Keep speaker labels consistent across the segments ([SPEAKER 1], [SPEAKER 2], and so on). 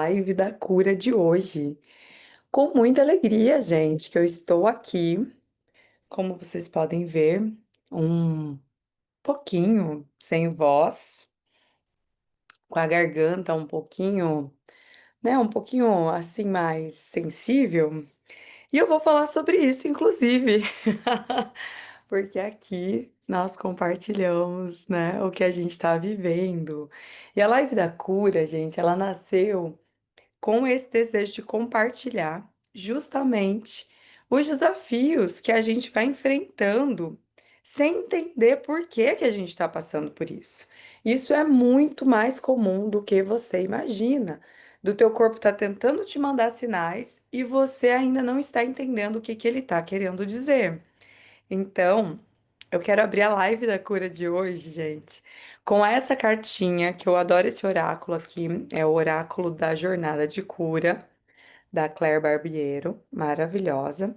[SPEAKER 1] live da cura de hoje. Com muita alegria, gente, que eu estou aqui, como vocês podem ver, um pouquinho sem voz, com a garganta um pouquinho, né, um pouquinho assim mais sensível. E eu vou falar sobre isso, inclusive, porque aqui nós compartilhamos, né, o que a gente está vivendo. E a live da cura, gente, ela nasceu com esse desejo de compartilhar justamente os desafios que a gente vai enfrentando sem entender por que que a gente está passando por isso. Isso é muito mais comum do que você imagina. Do teu corpo estar tentando te mandar sinais e você ainda não está entendendo o que que ele está querendo dizer. Então, eu quero abrir a live da cura de hoje, gente, com essa cartinha que eu adoro esse oráculo aqui, é o oráculo da Jornada de Cura da Claire Barbiero, maravilhosa.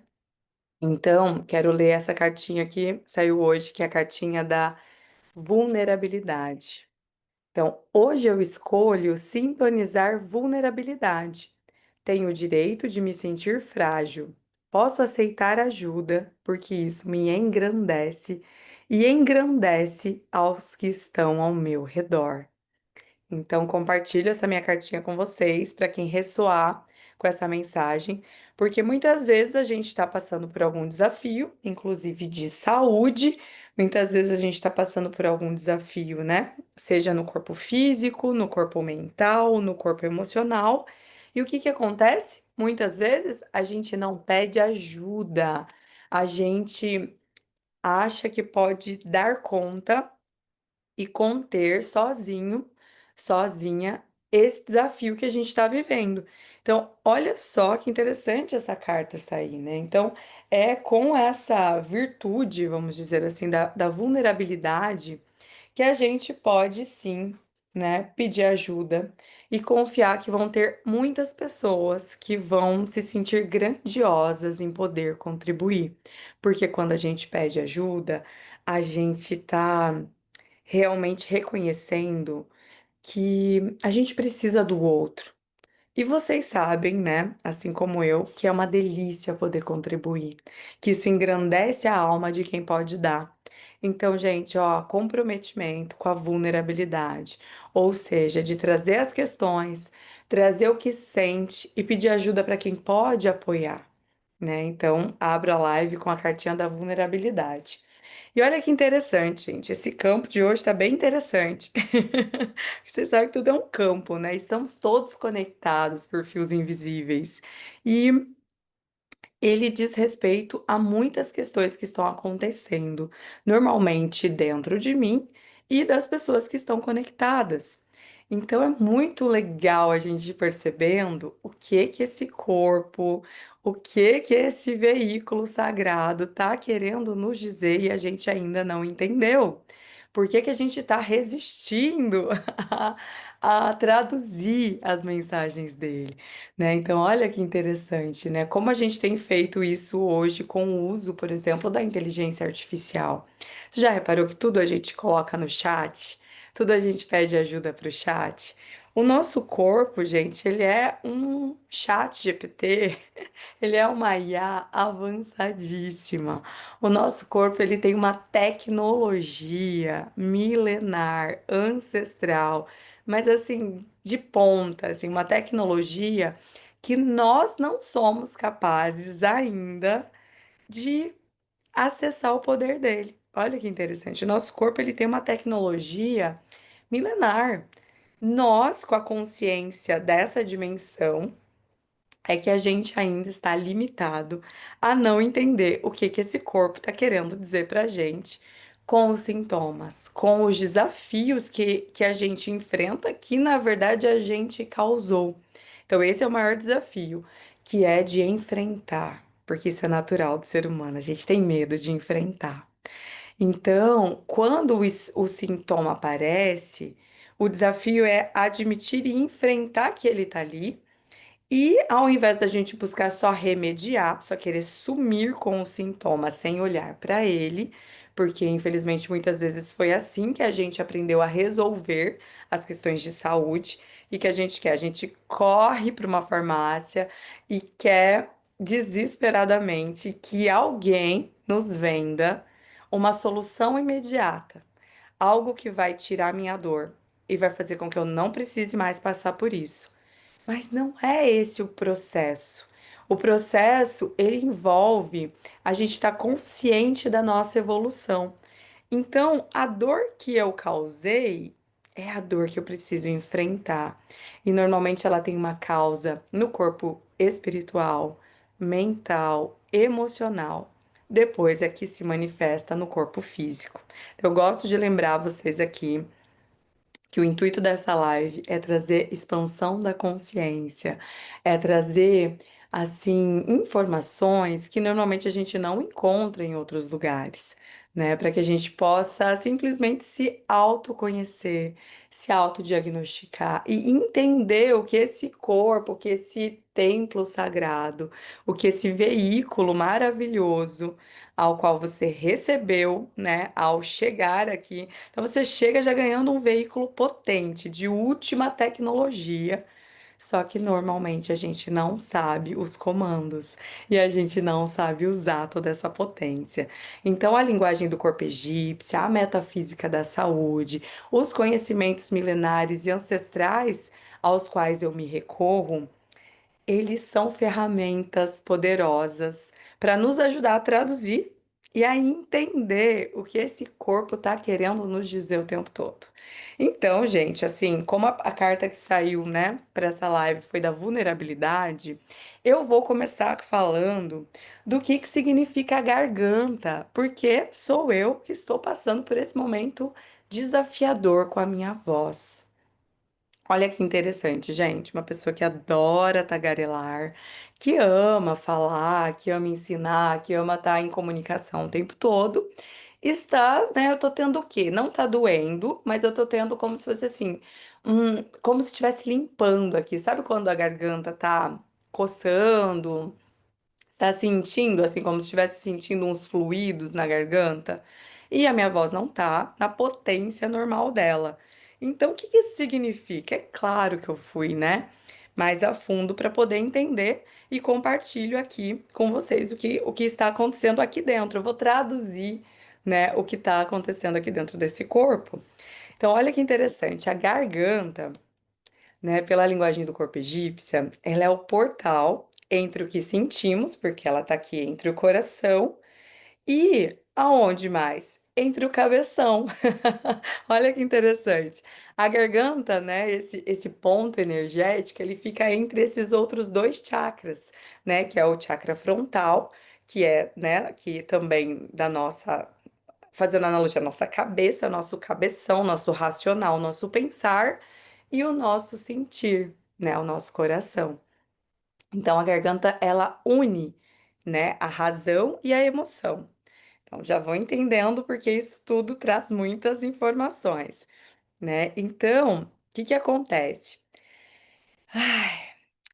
[SPEAKER 1] Então, quero ler essa cartinha que saiu hoje, que é a cartinha da vulnerabilidade. Então, hoje eu escolho sintonizar vulnerabilidade. Tenho o direito de me sentir frágil. Posso aceitar ajuda, porque isso me engrandece e engrandece aos que estão ao meu redor. Então, compartilho essa minha cartinha com vocês, para quem ressoar com essa mensagem, porque muitas vezes a gente está passando por algum desafio, inclusive de saúde, muitas vezes a gente está passando por algum desafio, né? Seja no corpo físico, no corpo mental, no corpo emocional. E o que que acontece? Muitas vezes a gente não pede ajuda, a gente acha que pode dar conta e conter sozinho, sozinha, esse desafio que a gente está vivendo. Então, olha só que interessante essa carta sair, né? Então, é com essa virtude, vamos dizer assim, da vulnerabilidade que a gente pode sim, né, pedir ajuda e confiar que vão ter muitas pessoas que vão se sentir grandiosas em poder contribuir. Porque quando a gente pede ajuda, a gente tá realmente reconhecendo que a gente precisa do outro. E vocês sabem, né, assim como eu, que é uma delícia poder contribuir, que isso engrandece a alma de quem pode dar. Então, gente, ó, comprometimento com a vulnerabilidade, ou seja, de trazer as questões, trazer o que sente e pedir ajuda para quem pode apoiar, né? Então, abra a live com a cartinha da vulnerabilidade. E olha que interessante, gente. Esse campo de hoje está bem interessante. Você sabe que tudo é um campo, né? Estamos todos conectados por fios invisíveis. E ele diz respeito a muitas questões que estão acontecendo, normalmente dentro de mim e das pessoas que estão conectadas. Então é muito legal a gente ir percebendo o que que esse corpo, o que que esse veículo sagrado está querendo nos dizer e a gente ainda não entendeu. Por que que a gente está resistindo a traduzir as mensagens dele? Né? Então, olha que interessante, né? Como a gente tem feito isso hoje com o uso, por exemplo, da inteligência artificial. Você já reparou que tudo a gente coloca no chat? Tudo a gente pede ajuda para o chat? O nosso corpo, gente, ele é um chat GPT, ele é uma IA avançadíssima. O nosso corpo, ele tem uma tecnologia milenar, ancestral, mas assim, de ponta, assim, uma tecnologia que nós não somos capazes ainda de acessar o poder dele. Olha que interessante. O nosso corpo ele tem uma tecnologia milenar. Nós, com a consciência dessa dimensão, é que a gente ainda está limitado a não entender o que que esse corpo está querendo dizer para a gente com os sintomas, com os desafios que a gente enfrenta, que na verdade a gente causou. Então, esse é o maior desafio, que é de enfrentar, porque isso é natural do ser humano, a gente tem medo de enfrentar. Então, quando o sintoma aparece, o desafio é admitir e enfrentar que ele está ali e ao invés da gente buscar só remediar, só querer sumir com o sintoma sem olhar para ele, porque infelizmente muitas vezes foi assim que a gente aprendeu a resolver as questões de saúde e que a gente quer. A gente corre para uma farmácia e quer desesperadamente que alguém nos venda uma solução imediata, algo que vai tirar minha dor e vai fazer com que eu não precise mais passar por isso. Mas não é esse o processo. O processo, ele envolve a gente estar consciente da nossa evolução. Então, a dor que eu causei é a dor que eu preciso enfrentar. E normalmente ela tem uma causa no corpo espiritual, mental, emocional. Depois é que se manifesta no corpo físico. Eu gosto de lembrar vocês aqui que o intuito dessa live é trazer expansão da consciência, é trazer, assim, informações que normalmente a gente não encontra em outros lugares, né? Para que a gente possa simplesmente se autoconhecer, se autodiagnosticar e entender o que esse corpo, o que esse templo sagrado, o que esse veículo maravilhoso ao qual você recebeu, né, ao chegar aqui, então você chega já ganhando um veículo potente, de última tecnologia, só que normalmente a gente não sabe os comandos e a gente não sabe usar toda essa potência. Então a linguagem do corpo egípcia, a metafísica da saúde, os conhecimentos milenares e ancestrais aos quais eu me recorro, eles são ferramentas poderosas para nos ajudar a traduzir e a entender o que esse corpo está querendo nos dizer o tempo todo. Então, gente, assim, como a carta que saiu, né, para essa live foi da vulnerabilidade, eu vou começar falando do que significa a garganta, porque sou eu que estou passando por esse momento desafiador com a minha voz. Olha que interessante, gente. Uma pessoa que adora tagarelar, que ama falar, que ama ensinar, que ama estar em comunicação o tempo todo, está, né? Eu tô tendo o quê? Não tá doendo, mas eu tô tendo como se fosse assim, como se estivesse limpando aqui. Sabe quando a garganta tá coçando? Está sentindo, assim, como se estivesse sentindo uns fluidos na garganta. E a minha voz não tá na potência normal dela. Então, o que que isso significa? É claro que eu fui, né, mais a fundo para poder entender e compartilho aqui com vocês o que está acontecendo aqui dentro. Eu vou traduzir, né, o que está acontecendo aqui dentro desse corpo. Então, olha que interessante. A garganta, né, pela linguagem do corpo egípcia, ela é o portal entre o que sentimos, porque ela está aqui entre o coração e aonde mais? Entre o cabeção. Olha que interessante. A garganta, né, esse ponto energético, ele fica entre esses outros dois chakras, né, que é o chakra frontal, que é, né, que também da nossa, fazendo analogia à nossa cabeça, nosso cabeção, nosso racional, nosso pensar e o nosso sentir, né, o nosso coração. Então a garganta ela une, né, a razão e a emoção. Então já vão entendendo porque isso tudo traz muitas informações, né? Então, o que que acontece?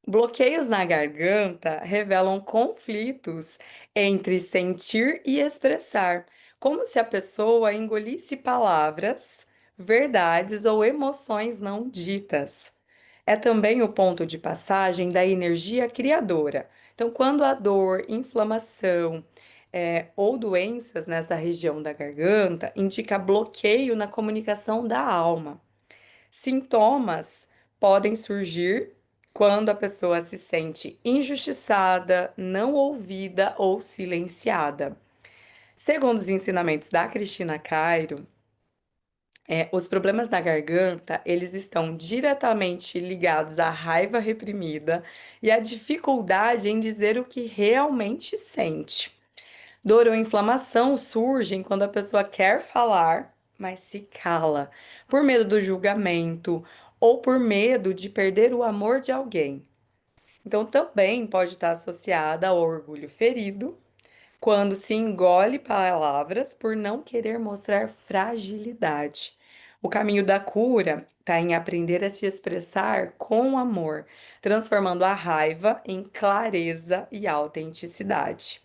[SPEAKER 1] Bloqueios na garganta revelam conflitos entre sentir e expressar, como se a pessoa engolisse palavras, verdades ou emoções não ditas. É também o ponto de passagem da energia criadora. Então, quando há dor, inflamação, ou doenças nessa região da garganta, indica bloqueio na comunicação da alma. Sintomas podem surgir quando a pessoa se sente injustiçada, não ouvida ou silenciada. Segundo os ensinamentos da Cristina Cairo, os problemas da garganta, eles estão diretamente ligados à raiva reprimida e à dificuldade em dizer o que realmente sente. Dor ou inflamação surgem quando a pessoa quer falar, mas se cala, por medo do julgamento ou por medo de perder o amor de alguém. Então, também pode estar associada ao orgulho ferido, quando se engole palavras por não querer mostrar fragilidade. O caminho da cura está em aprender a se expressar com amor, transformando a raiva em clareza e autenticidade.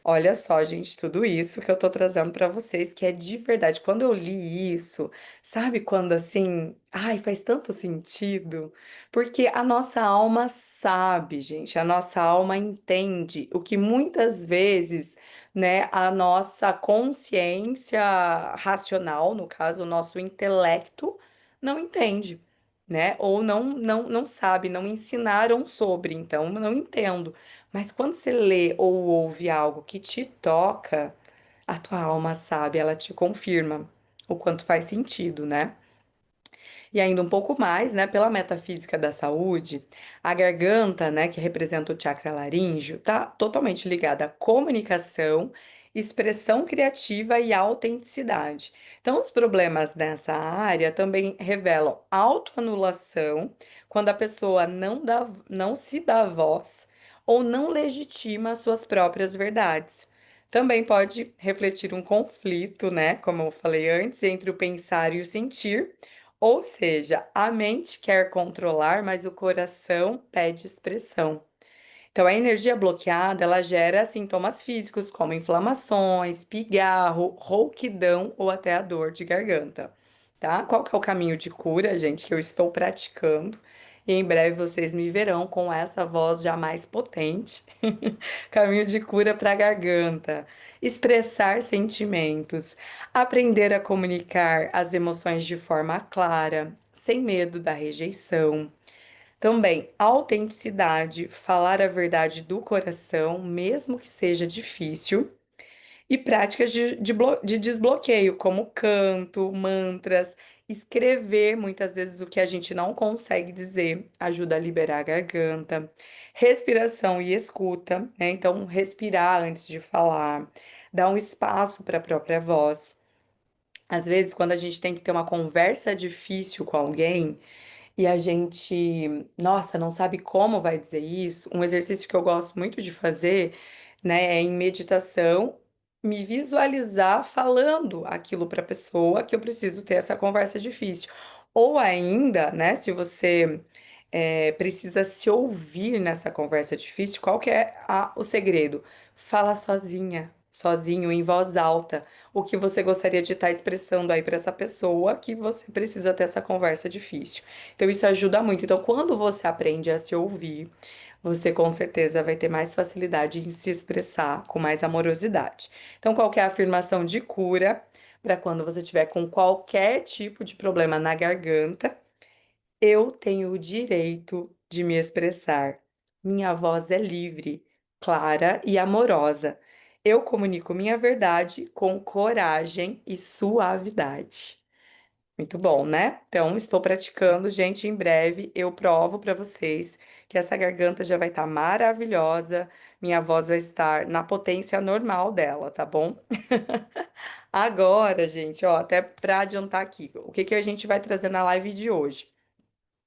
[SPEAKER 1] Olha só, gente, tudo isso que eu tô trazendo pra vocês, que é de verdade. Quando eu li isso, sabe quando assim, ai, faz tanto sentido? Porque a nossa alma sabe, gente, a nossa alma entende o que muitas vezes, né, a nossa consciência racional, no caso, o nosso intelecto, não entende. Né? Ou não sabe, não ensinaram sobre, então não entendo. Mas quando você lê ou ouve algo que te toca, a tua alma sabe, ela te confirma o quanto faz sentido, né? E ainda um pouco mais, né, pela metafísica da saúde, a garganta, né, que representa o chakra laríngeo, tá totalmente ligada à comunicação, expressão criativa e autenticidade. Então, os problemas nessa área também revelam autoanulação, quando a pessoa não se dá voz ou não legitima suas próprias verdades. Também pode refletir um conflito, né, como eu falei antes, entre o pensar e o sentir, ou seja, a mente quer controlar, mas o coração pede expressão. Então, a energia bloqueada, ela gera sintomas físicos como inflamações, pigarro, rouquidão ou até a dor de garganta, tá? Qual que é o caminho de cura, gente, que eu estou praticando? E em breve vocês me verão com essa voz já mais potente. Caminho de cura para a garganta. Expressar sentimentos. Aprender a comunicar as emoções de forma clara, sem medo da rejeição. Também, autenticidade, falar a verdade do coração, mesmo que seja difícil. E práticas de desbloqueio, como canto, mantras, escrever muitas vezes o que a gente não consegue dizer, ajuda a liberar a garganta. Respiração e escuta, né? Então, respirar antes de falar, dar um espaço para a própria voz. Às vezes, quando a gente tem que ter uma conversa difícil com alguém, e a gente, nossa, não sabe como vai dizer isso. Um exercício que eu gosto muito de fazer, né, é em meditação, me visualizar falando aquilo para a pessoa que eu preciso ter essa conversa difícil. Ou ainda, né, se você precisa se ouvir nessa conversa difícil, qual que é o segredo? Fala sozinha, sozinho, em voz alta, o que você gostaria de estar expressando aí para essa pessoa que você precisa ter essa conversa difícil. Então, isso ajuda muito. Então, quando você aprende a se ouvir, você com certeza vai ter mais facilidade em se expressar com mais amorosidade. Então, qual que é a afirmação de cura para quando você tiver com qualquer tipo de problema na garganta? Eu tenho o direito de me expressar. Minha voz é livre, clara e amorosa. Eu comunico minha verdade com coragem e suavidade. Muito bom, né? Então, estou praticando, gente. Em breve eu provo para vocês que essa garganta já vai estar maravilhosa. Minha voz vai estar na potência normal dela, tá bom? Agora, gente, ó, até para adiantar aqui, o que que a gente vai trazer na live de hoje?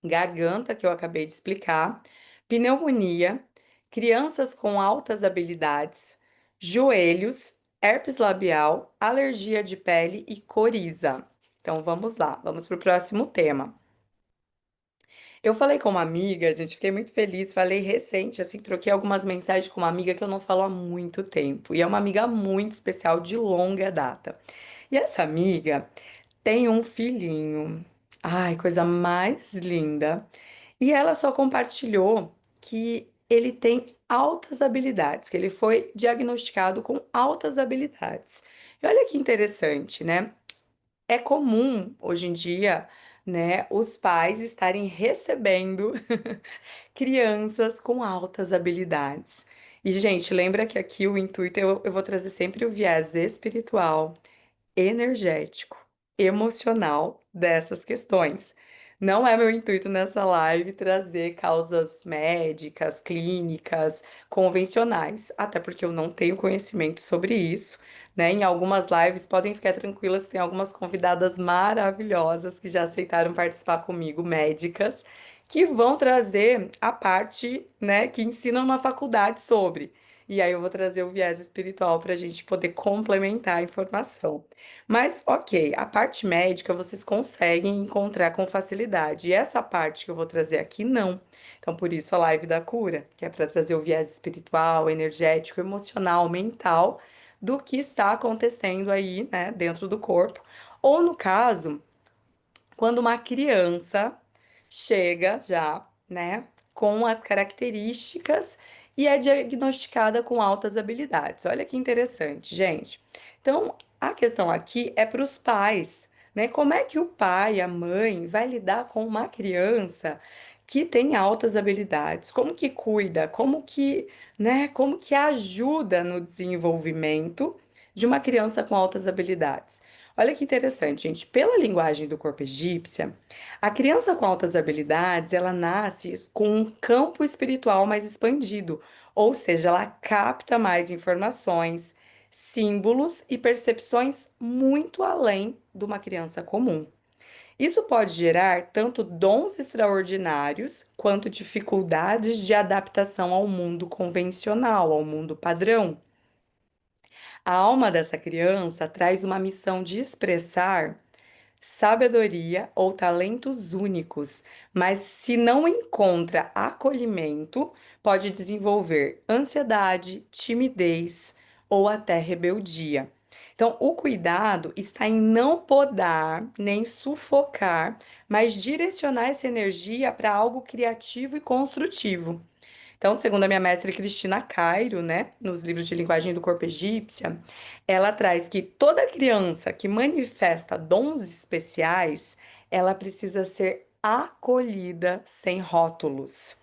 [SPEAKER 1] Garganta, que eu acabei de explicar, pneumonia, crianças com altas habilidades, joelhos, herpes labial, alergia de pele e coriza. Então vamos lá, vamos para o próximo tema. Eu falei com uma amiga, gente, fiquei muito feliz, falei recente, assim, troquei algumas mensagens com uma amiga que eu não falo há muito tempo, e é uma amiga muito especial de longa data. E essa amiga tem um filhinho. Ai, coisa mais linda. E ela só compartilhou que ele tem altas habilidades, que ele foi diagnosticado com altas habilidades. E olha que interessante, né? É comum hoje em dia, né, os pais estarem recebendo crianças com altas habilidades. E, gente, lembra que aqui o intuito eu vou trazer sempre o viés espiritual, energético, emocional dessas questões. Não é meu intuito nessa live trazer causas médicas, clínicas, convencionais, até porque eu não tenho conhecimento sobre isso, né? Em algumas lives podem ficar tranquilas, tem algumas convidadas maravilhosas que já aceitaram participar comigo, médicas, que vão trazer a parte, né, que ensinam na faculdade sobre. E aí eu vou trazer o viés espiritual para a gente poder complementar a informação. Mas, ok, a parte médica vocês conseguem encontrar com facilidade. E essa parte que eu vou trazer aqui, não. Então, por isso a live da cura, que é para trazer o viés espiritual, energético, emocional, mental do que está acontecendo aí, né, dentro do corpo. Ou no caso quando uma criança chega já, né, com as características e é diagnosticada com altas habilidades. Olha que interessante, gente. Então, a questão aqui é para os pais, né? Como é que o pai, a mãe, vai lidar com uma criança que tem altas habilidades? Como que cuida? Como que, né, como que ajuda no desenvolvimento de uma criança com altas habilidades? Olha que interessante, gente. Pela linguagem do corpo egípcia, a criança com altas habilidades, ela nasce com um campo espiritual mais expandido, ou seja, ela capta mais informações, símbolos e percepções muito além de uma criança comum. Isso pode gerar tanto dons extraordinários quanto dificuldades de adaptação ao mundo convencional, ao mundo padrão. A alma dessa criança traz uma missão de expressar sabedoria ou talentos únicos, mas se não encontra acolhimento, pode desenvolver ansiedade, timidez ou até rebeldia. Então, o cuidado está em não podar nem sufocar, mas direcionar essa energia para algo criativo e construtivo. Então, segundo a minha mestra Cristina Cairo, né, nos livros de linguagem do corpo egípcia, ela traz que toda criança que manifesta dons especiais, ela precisa ser acolhida sem rótulos.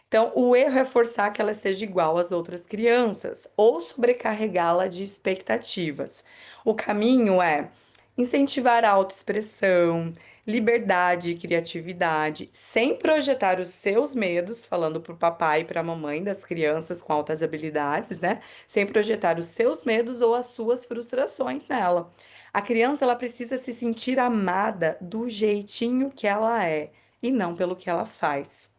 [SPEAKER 1] Então, o erro é forçar que ela seja igual às outras crianças ou sobrecarregá-la de expectativas. O caminho é incentivar a autoexpressão, liberdade e criatividade, sem projetar os seus medos, falando para o papai e para a mamãe das crianças com altas habilidades, né? Sem projetar os seus medos ou as suas frustrações nela. A criança ela precisa se sentir amada do jeitinho que ela é e não pelo que ela faz.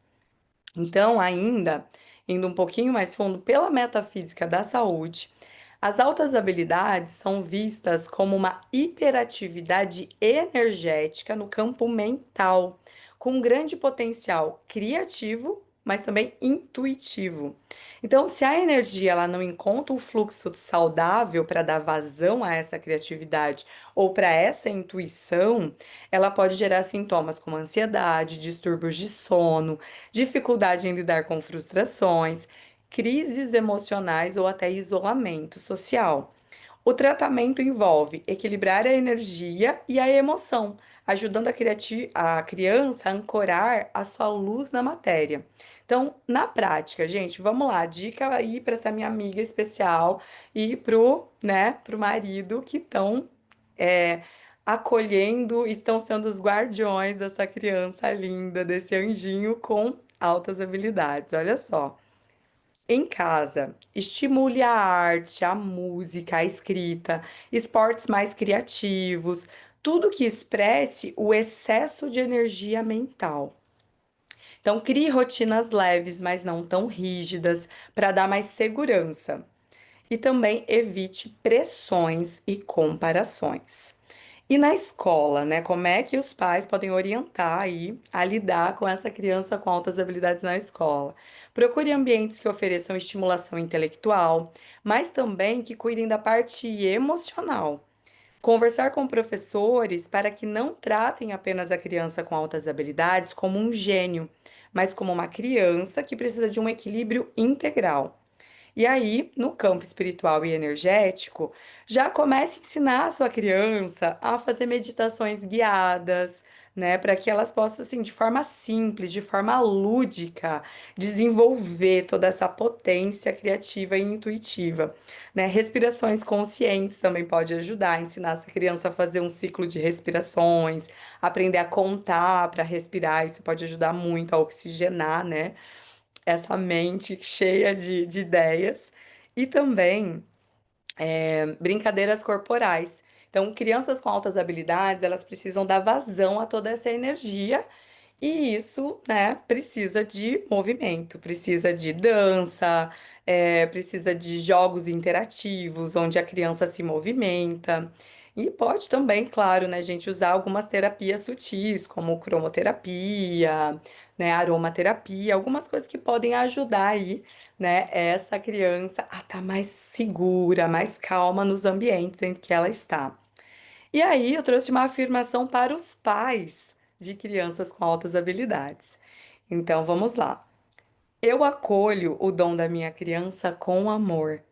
[SPEAKER 1] Então, ainda indo um pouquinho mais fundo pela metafísica da saúde, as altas habilidades são vistas como uma hiperatividade energética no campo mental, com grande potencial criativo, mas também intuitivo. Então, se a energia ela não encontra o fluxo saudável para dar vazão a essa criatividade ou para essa intuição, ela pode gerar sintomas como ansiedade, distúrbios de sono, dificuldade em lidar com frustrações, crises emocionais ou até isolamento social. O tratamento envolve equilibrar a energia e a emoção, ajudando a criança a ancorar a sua luz na matéria. Então, na prática, gente, vamos lá, dica aí para essa minha amiga especial e pro marido que estão é, acolhendo, estão sendo os guardiões dessa criança linda, desse anjinho com altas habilidades. Olha só. Em casa, estimule a arte, a música, a escrita, esportes mais criativos, tudo que expresse o excesso de energia mental. Então, crie rotinas leves, mas não tão rígidas, para dar mais segurança. E também evite pressões e comparações. E na escola, né? Como é que os pais podem orientar aí a lidar com essa criança com altas habilidades na escola? Procure ambientes que ofereçam estimulação intelectual, mas também que cuidem da parte emocional. Conversar com professores para que não tratem apenas a criança com altas habilidades como um gênio, mas como uma criança que precisa de um equilíbrio integral. E aí, no campo espiritual e energético, já comece a ensinar a sua criança a fazer meditações guiadas, né, para que elas possam, assim, de forma simples, de forma lúdica, desenvolver toda essa potência criativa e intuitiva, né? Respirações conscientes também pode ajudar, ensinar essa criança a fazer um ciclo de respirações, aprender a contar para respirar, isso pode ajudar muito a oxigenar, né? Essa mente cheia de ideias. E também brincadeiras corporais. Então, crianças com altas habilidades, elas precisam dar vazão a toda essa energia E isso, né, precisa de movimento, precisa de dança, precisa de jogos interativos, onde a criança se movimenta. E pode também, claro, né, gente, usar algumas terapias sutis, como cromoterapia, né, aromaterapia, algumas coisas que podem ajudar aí, né, essa criança a estar mais segura, mais calma nos ambientes em que ela está. E aí, eu trouxe uma afirmação para os pais de crianças com altas habilidades. Então, vamos lá. Eu acolho o dom da minha criança com amor.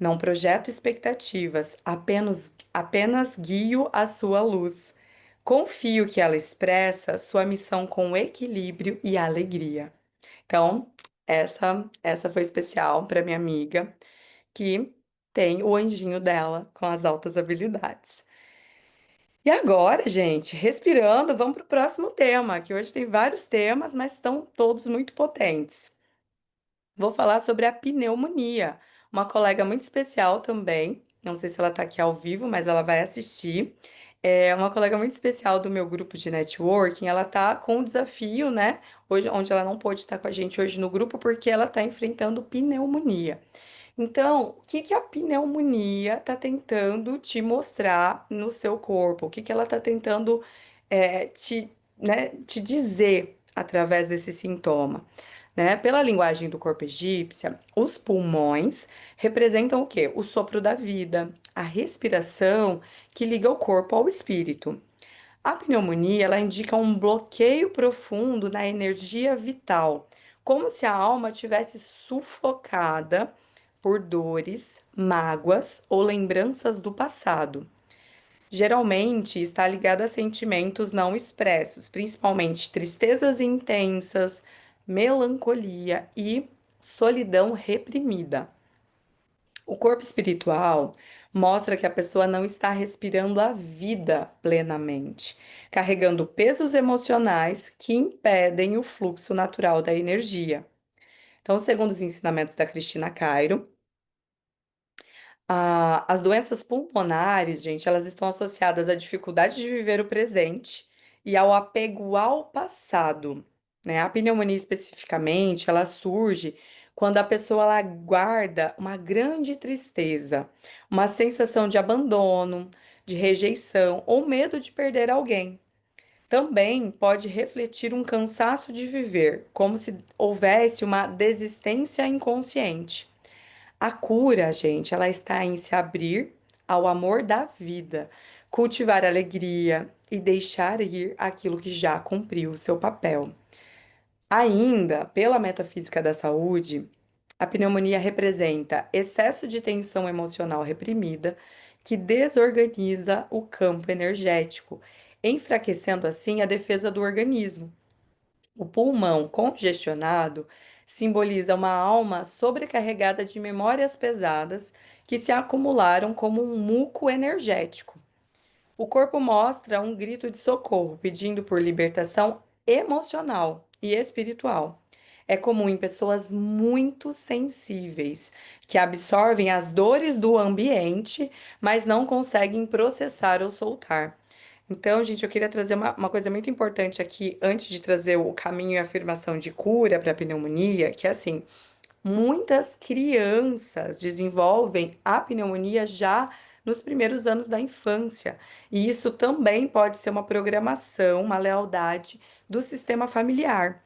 [SPEAKER 1] Não projeto expectativas, apenas guio a sua luz. Confio que ela expressa sua missão com equilíbrio e alegria. Então, essa foi especial para minha amiga, que tem o anjinho dela com as altas habilidades. E agora, gente, respirando, vamos para o próximo tema, que hoje tem vários temas, mas estão todos muito potentes. Vou falar sobre a pneumonia. Uma colega muito especial também, não sei se ela está aqui ao vivo, mas ela vai assistir. É uma colega muito especial do meu grupo de networking. Ela está com um desafio, né? Hoje, onde ela não pôde estar com a gente hoje no grupo, porque ela está enfrentando pneumonia. Então, o que que a pneumonia está tentando te mostrar no seu corpo? O que que ela está tentando te dizer através desse sintoma? Né? Pela linguagem do corpo egípcia, os pulmões representam o quê? O sopro da vida, a respiração que liga o corpo ao espírito. A pneumonia, ela indica um bloqueio profundo na energia vital, como se a alma tivesse sufocada por dores, mágoas ou lembranças do passado. Geralmente está ligada a sentimentos não expressos, principalmente tristezas intensas, melancolia e solidão reprimida. O corpo espiritual mostra que a pessoa não está respirando a vida plenamente, carregando pesos emocionais que impedem o fluxo natural da energia. Então, segundo os ensinamentos da Cristina Cairo, as doenças pulmonares, gente, elas estão associadas à dificuldade de viver o presente e ao apego ao passado, né? A pneumonia especificamente, ela surge quando a pessoa ela guarda uma grande tristeza, uma sensação de abandono, de rejeição ou medo de perder alguém. Também pode refletir um cansaço de viver, como se houvesse uma desistência inconsciente. A cura, gente, ela está em se abrir ao amor da vida, cultivar alegria e deixar ir aquilo que já cumpriu o seu papel. Ainda, pela metafísica da saúde, a pneumonia representa excesso de tensão emocional reprimida que desorganiza o campo energético, enfraquecendo assim a defesa do organismo. O pulmão congestionado simboliza uma alma sobrecarregada de memórias pesadas que se acumularam como um muco energético. O corpo mostra um grito de socorro, pedindo por libertação emocional e espiritual. É comum em pessoas muito sensíveis, que absorvem as dores do ambiente, mas não conseguem processar ou soltar. Então, gente, eu queria trazer uma coisa muito importante aqui, antes de trazer o caminho e a afirmação de cura para a pneumonia, que é assim. Muitas crianças desenvolvem a pneumonia já nos primeiros anos da infância, e isso também pode ser uma programação, uma lealdade do sistema familiar.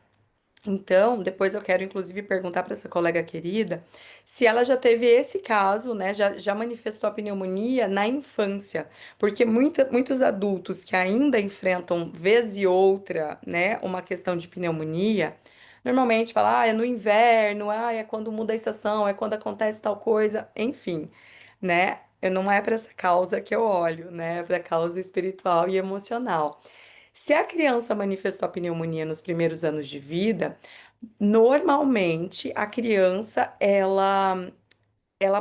[SPEAKER 1] Então, depois eu quero inclusive perguntar para essa colega querida se ela já teve esse caso, né? Já manifestou a pneumonia na infância, porque muitos adultos que ainda enfrentam vez e outra, né, uma questão de pneumonia, normalmente falam, é no inverno, é quando muda a estação, é quando acontece tal coisa, enfim, né? Não é para essa causa que eu olho, né? É para a causa espiritual e emocional. Se a criança manifestou a pneumonia nos primeiros anos de vida, normalmente a criança ela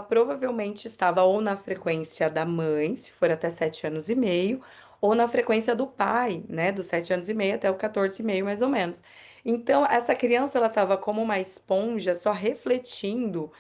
[SPEAKER 1] provavelmente estava ou na frequência da mãe, se for até 7 anos e meio, ou na frequência do pai, né, dos 7 anos e meio até o 14 e meio, mais ou menos. Então, essa criança ela estava como uma esponja, só refletindo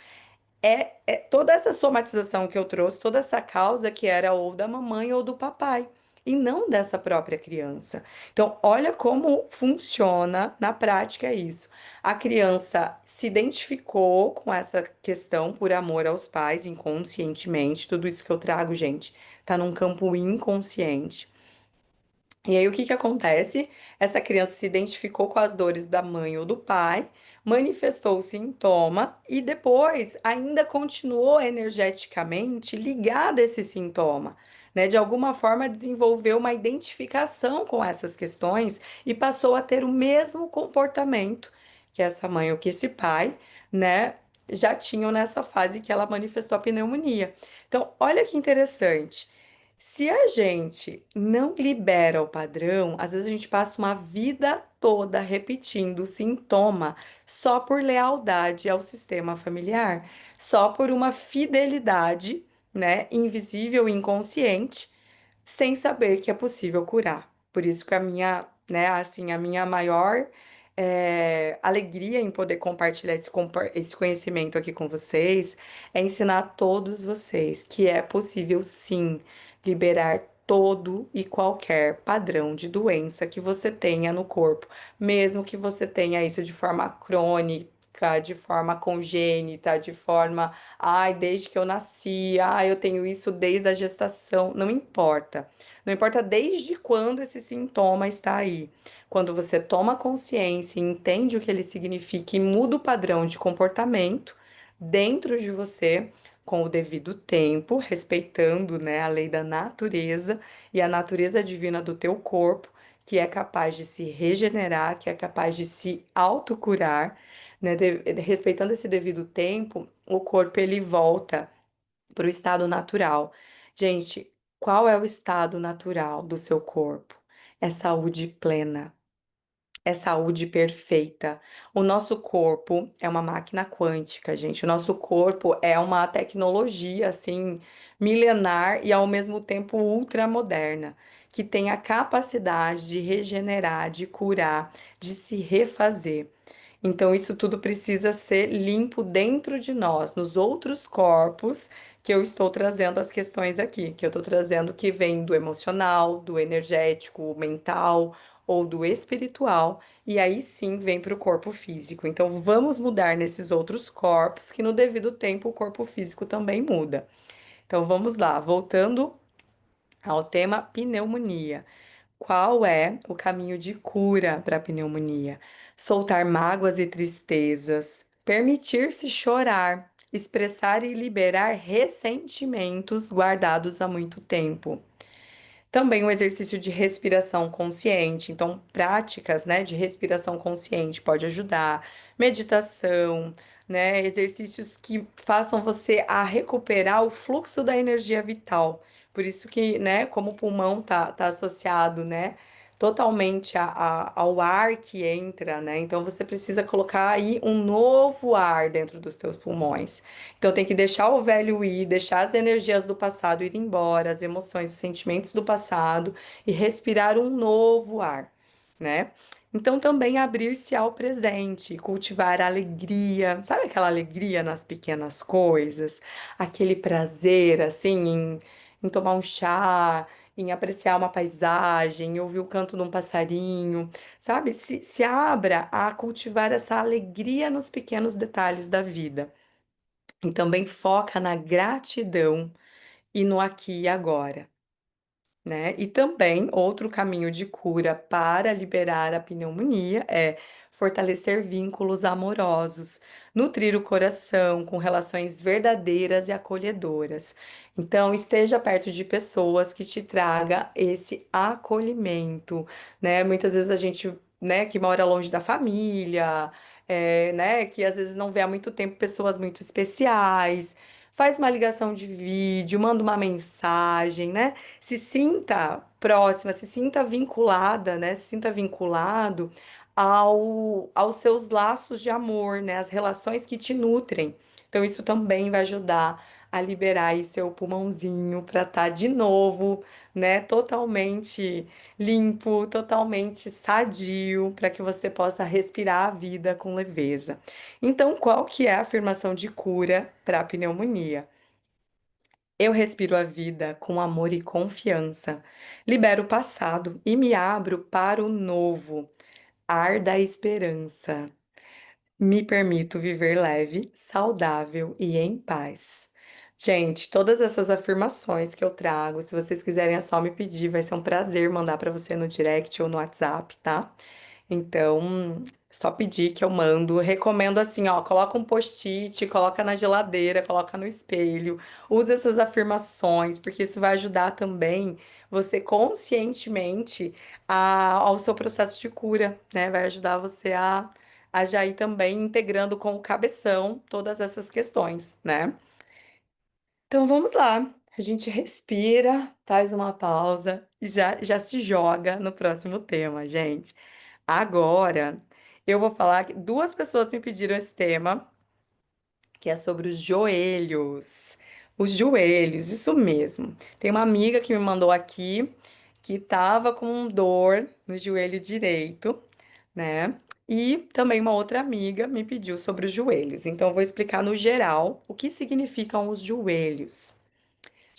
[SPEAKER 1] toda essa somatização que eu trouxe, toda essa causa que era ou da mamãe ou do papai. e não dessa própria criança. Então, olha como funciona na prática isso. A criança se identificou com essa questão por amor aos pais, inconscientemente. Tudo isso que eu trago, gente, tá num campo inconsciente. E aí, o que que acontece? Essa criança se identificou com as dores da mãe ou do pai, manifestou o sintoma e depois ainda continuou energeticamente ligada a esse sintoma, né? De alguma forma desenvolveu uma identificação com essas questões e passou a ter o mesmo comportamento que essa mãe ou que esse pai, né? Já tinham nessa fase que ela manifestou a pneumonia. Então, olha que interessante. Se a gente não libera o padrão, às vezes a gente passa uma vida toda repetindo o sintoma só por lealdade ao sistema familiar, só por uma fidelidade, né, invisível e inconsciente, sem saber que é possível curar. Por isso que a minha, né, assim, a minha maior alegria em poder compartilhar esse conhecimento aqui com vocês é ensinar a todos vocês que é possível sim liberar todo e qualquer padrão de doença que você tenha no corpo, mesmo que você tenha isso de forma crônica, de forma congênita, de forma, ai, desde que eu nasci, ai, eu tenho isso desde a gestação, não importa. Não importa desde quando esse sintoma está aí. Quando você toma consciência e entende o que ele significa e muda o padrão de comportamento dentro de você, com o devido tempo, respeitando, né, a lei da natureza e a natureza divina do teu corpo, que é capaz de se regenerar, que é capaz de se autocurar, né, respeitando esse devido tempo, o corpo ele volta para o estado natural. Gente, qual é o estado natural do seu corpo? É saúde plena. É saúde perfeita. O nosso corpo é uma máquina quântica, gente. O nosso corpo é uma tecnologia assim milenar e ao mesmo tempo ultramoderna, que tem a capacidade de regenerar, de curar, de se refazer. Então, isso tudo precisa ser limpo dentro de nós, nos outros corpos que eu estou trazendo as questões aqui, que eu estou trazendo que vem do emocional, do energético, mental ou do espiritual, e aí sim vem para o corpo físico. Então, vamos mudar nesses outros corpos, que no devido tempo o corpo físico também muda. Então, vamos lá, voltando ao tema pneumonia. Qual é o caminho de cura para a pneumonia? Soltar mágoas e tristezas, permitir-se chorar, expressar e liberar ressentimentos guardados há muito tempo. Também um exercício de respiração consciente, então práticas, né, de respiração consciente pode ajudar, meditação, né, exercícios que façam você a recuperar o fluxo da energia vital. Por isso que, né, como o pulmão tá associado, né, totalmente ao ar que entra, né, então você precisa colocar aí um novo ar dentro dos teus pulmões. Então tem que deixar o velho ir, deixar as energias do passado ir embora, as emoções, os sentimentos do passado e respirar um novo ar, né? Então também abrir-se ao presente, cultivar a alegria, sabe aquela alegria nas pequenas coisas, aquele prazer assim em tomar um chá, em apreciar uma paisagem, em ouvir o canto de um passarinho, sabe? Se abra a cultivar essa alegria nos pequenos detalhes da vida. E também foca na gratidão e no aqui e agora, né? E também outro caminho de cura para liberar a pneumonia é fortalecer vínculos amorosos, nutrir o coração com relações verdadeiras e acolhedoras. Então, esteja perto de pessoas que te traga esse acolhimento, né? Muitas vezes a gente, né, que mora longe da família, né, que às vezes não vê há muito tempo pessoas muito especiais. Faz uma ligação de vídeo, manda uma mensagem, né? Se sinta próxima, se sinta vinculada, né? Se sinta vinculado aos seus laços de amor, né? As relações que te nutrem. Então, isso também vai ajudar a liberar aí seu pulmãozinho para estar de novo, né? Totalmente limpo, totalmente sadio, para que você possa respirar a vida com leveza. Então, qual que é a afirmação de cura para a pneumonia? Eu respiro a vida com amor e confiança. Libero o passado e me abro para o novo. Ar da esperança. Me permito viver leve, saudável e em paz. Gente, todas essas afirmações que eu trago, se vocês quiserem é só me pedir, vai ser um prazer mandar para você no direct ou no WhatsApp, tá? Então, só pedir que eu mando. Recomendo assim, ó, coloca um post-it, coloca na geladeira, coloca no espelho. Usa essas afirmações, porque isso vai ajudar também você conscientemente ao seu processo de cura, né? Vai ajudar você a já ir também integrando com o cabeção todas essas questões, né? Então vamos lá. A gente respira, faz uma pausa e já se joga no próximo tema, gente. Agora, eu vou falar que duas pessoas me pediram esse tema, que é sobre os joelhos. Os joelhos, isso mesmo. Tem uma amiga que me mandou aqui que tava com dor no joelho direito, né? E também uma outra amiga me pediu sobre os joelhos. Então, eu vou explicar no geral o que significam os joelhos.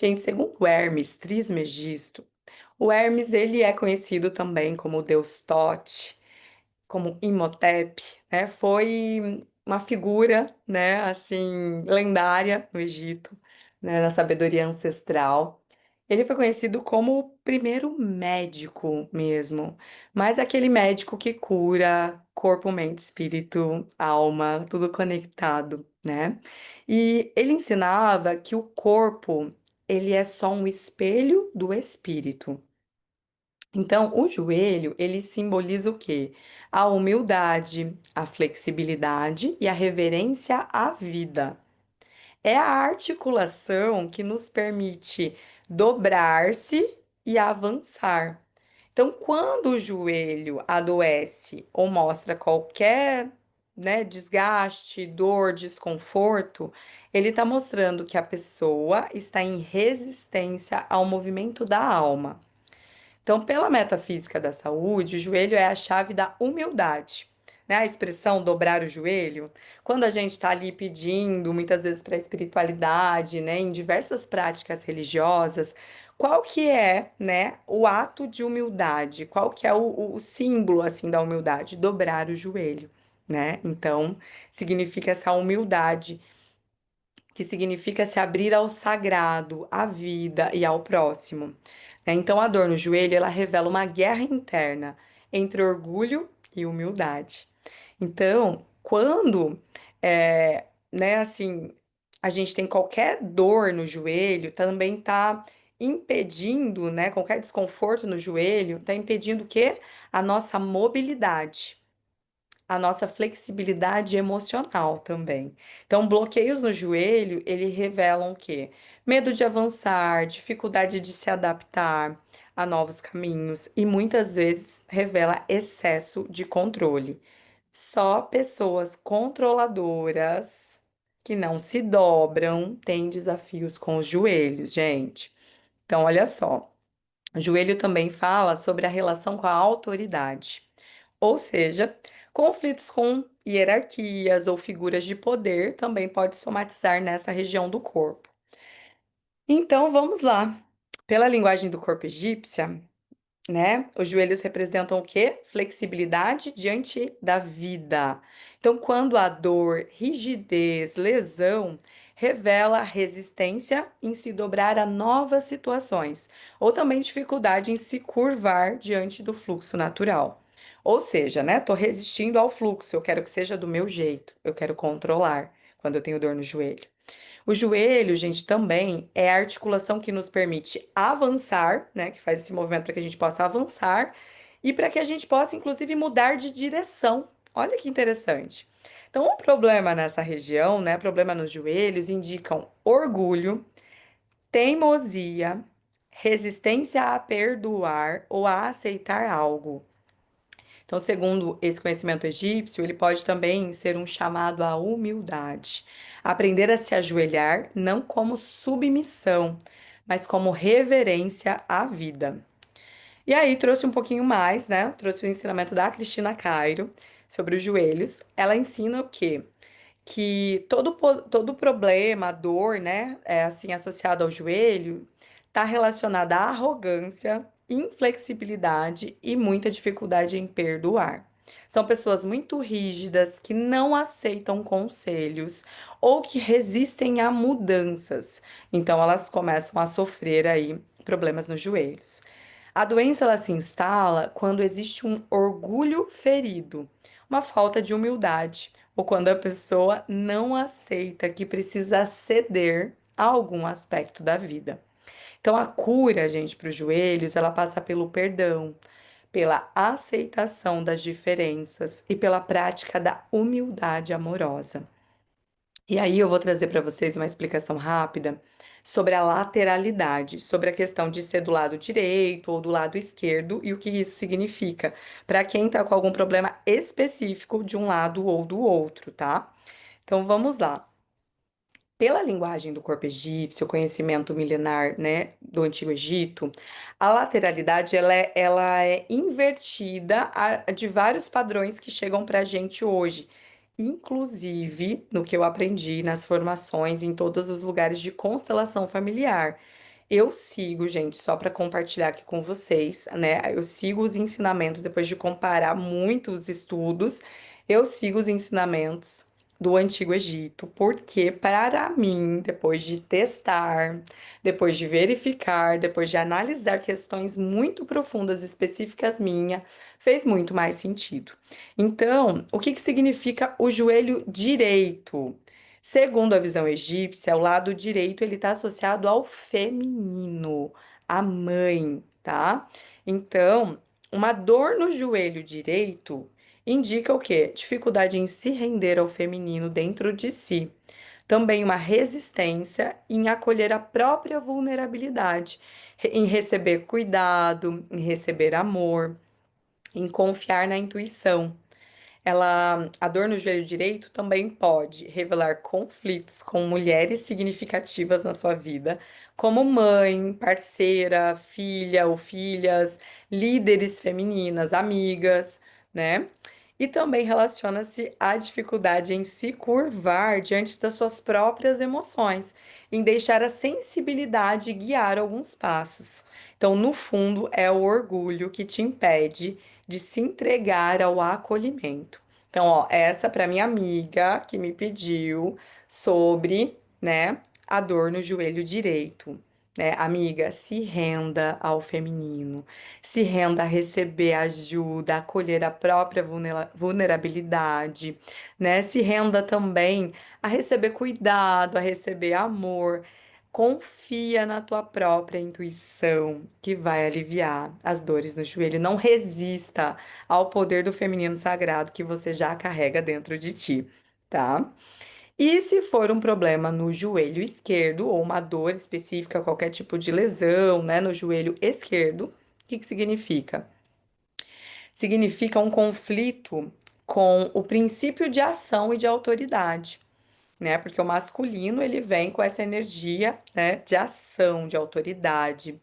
[SPEAKER 1] Gente, segundo Hermes Trismegisto, o Hermes ele é conhecido também como o deus Tote, como Imhotep, né? Foi uma figura, né, assim, lendária no Egito, né, na sabedoria ancestral. Ele foi conhecido como o primeiro médico mesmo, mas aquele médico que cura corpo, mente, espírito, alma, tudo conectado, né? E ele ensinava que o corpo, ele é só um espelho do espírito. Então, o joelho, ele simboliza o quê? A humildade, a flexibilidade e a reverência à vida. É a articulação que nos permite dobrar-se e avançar. Então, quando o joelho adoece ou mostra qualquer, né, desgaste, dor, desconforto, ele está mostrando que a pessoa está em resistência ao movimento da alma. Então, pela metafísica da saúde, o joelho é a chave da humildade. Né? A expressão dobrar o joelho, quando a gente está ali pedindo, muitas vezes para a espiritualidade, né, em diversas práticas religiosas, qual que é, né, o ato de humildade? Qual que é o símbolo, assim, da humildade? Dobrar o joelho, né? Então, significa essa humildade que significa se abrir ao sagrado, à vida e ao próximo. Né? Então, a dor no joelho, ela revela uma guerra interna entre orgulho e humildade. Então, quando, né, assim, a gente tem qualquer dor no joelho, também tá impedindo, né, qualquer desconforto no joelho, tá impedindo o quê? A nossa mobilidade, a nossa flexibilidade emocional também. Então, bloqueios no joelho, ele revelam o quê? Medo de avançar, dificuldade de se adaptar a novos caminhos e muitas vezes revela excesso de controle. Só pessoas controladoras que não se dobram têm desafios com os joelhos, gente. Então, olha só. O joelho também fala sobre a relação com a autoridade. Ou seja, conflitos com hierarquias ou figuras de poder também pode somatizar nessa região do corpo. Então, vamos lá. Pela linguagem do corpo egípcia, né? Os joelhos representam o quê? Flexibilidade diante da vida. Então, quando há dor, rigidez, lesão, revela resistência em se dobrar a novas situações, ou também dificuldade em se curvar diante do fluxo natural. Ou seja, né? Tô resistindo ao fluxo, eu quero que seja do meu jeito, eu quero controlar quando eu tenho dor no joelho. O joelho, gente, também é a articulação que nos permite avançar, né? Que faz esse movimento para que a gente possa avançar e para que a gente possa, inclusive, mudar de direção. Olha que interessante. Então, um problema nessa região, né? Problema nos joelhos, indicam orgulho, teimosia, resistência a perdoar ou a aceitar algo. Então, segundo esse conhecimento egípcio, ele pode também ser um chamado à humildade. Aprender a se ajoelhar não como submissão, mas como reverência à vida. E aí trouxe um pouquinho mais, né? Trouxe o ensinamento da Cristina Cairo sobre os joelhos. Ela ensina o quê? que todo problema, dor, né, é assim associado ao joelho, está relacionada à arrogância, inflexibilidade e muita dificuldade em perdoar. São pessoas muito rígidas que não aceitam conselhos ou que resistem a mudanças. Então elas começam a sofrer aí problemas nos joelhos. A doença ela se instala quando existe um orgulho ferido, uma falta de humildade, ou quando a pessoa não aceita que precisa ceder a algum aspecto da vida. Então, a cura, gente, para os joelhos, ela passa pelo perdão, pela aceitação das diferenças e pela prática da humildade amorosa. E aí eu vou trazer para vocês uma explicação rápida sobre a lateralidade, sobre a questão de ser do lado direito ou do lado esquerdo e o que isso significa para quem está com algum problema específico de um lado ou do outro, tá? Então vamos lá. Pela linguagem do corpo egípcio, o conhecimento milenar, né, do Antigo Egito, a lateralidade ela é invertida de vários padrões que chegam para a gente hoje, inclusive no que eu aprendi nas formações em todos os lugares de constelação familiar. Eu sigo, gente, só para compartilhar aqui com vocês, né? Eu sigo os ensinamentos depois de comparar muitos estudos, eu sigo os ensinamentos do Antigo Egito, porque para mim, depois de testar, depois de verificar, depois de analisar questões muito profundas, específicas minha, fez muito mais sentido. Então, o que que significa o joelho direito? Segundo a visão egípcia, o lado direito ele está associado ao feminino, à mãe, tá? Então, uma dor no joelho direito indica o quê? Dificuldade em se render ao feminino dentro de si. Também uma resistência em acolher a própria vulnerabilidade, em receber cuidado, em receber amor, em confiar na intuição. A dor no joelho direito também pode revelar conflitos com mulheres significativas na sua vida, como mãe, parceira, filha ou filhas, líderes femininas, amigas, né? E também relaciona-se à dificuldade em se curvar diante das suas próprias emoções, em deixar a sensibilidade guiar alguns passos. Então, no fundo, é o orgulho que te impede de se entregar ao acolhimento. Então, ó, essa para minha amiga que me pediu sobre, né, a dor no joelho direito. Né, amiga, se renda ao feminino, se renda a receber ajuda, a acolher a própria vulnerabilidade, né? Se renda também a receber cuidado, a receber amor. Confia na tua própria intuição, que vai aliviar as dores no joelho. Não resista ao poder do feminino sagrado que você já carrega dentro de ti, tá? E se for um problema no joelho esquerdo ou uma dor específica, qualquer tipo de lesão, né, no joelho esquerdo, o que que significa? Significa um conflito com o princípio de ação e de autoridade, né? Porque o masculino ele vem com essa energia, né, de ação, de autoridade.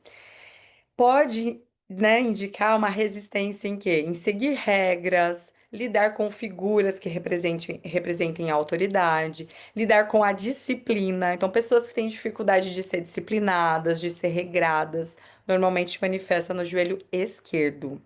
[SPEAKER 1] Pode, né, indicar uma resistência em quê? Em seguir regras, lidar com figuras que representem a autoridade, lidar com a disciplina. Então, pessoas que têm dificuldade de ser disciplinadas, de ser regradas, normalmente manifesta no joelho esquerdo.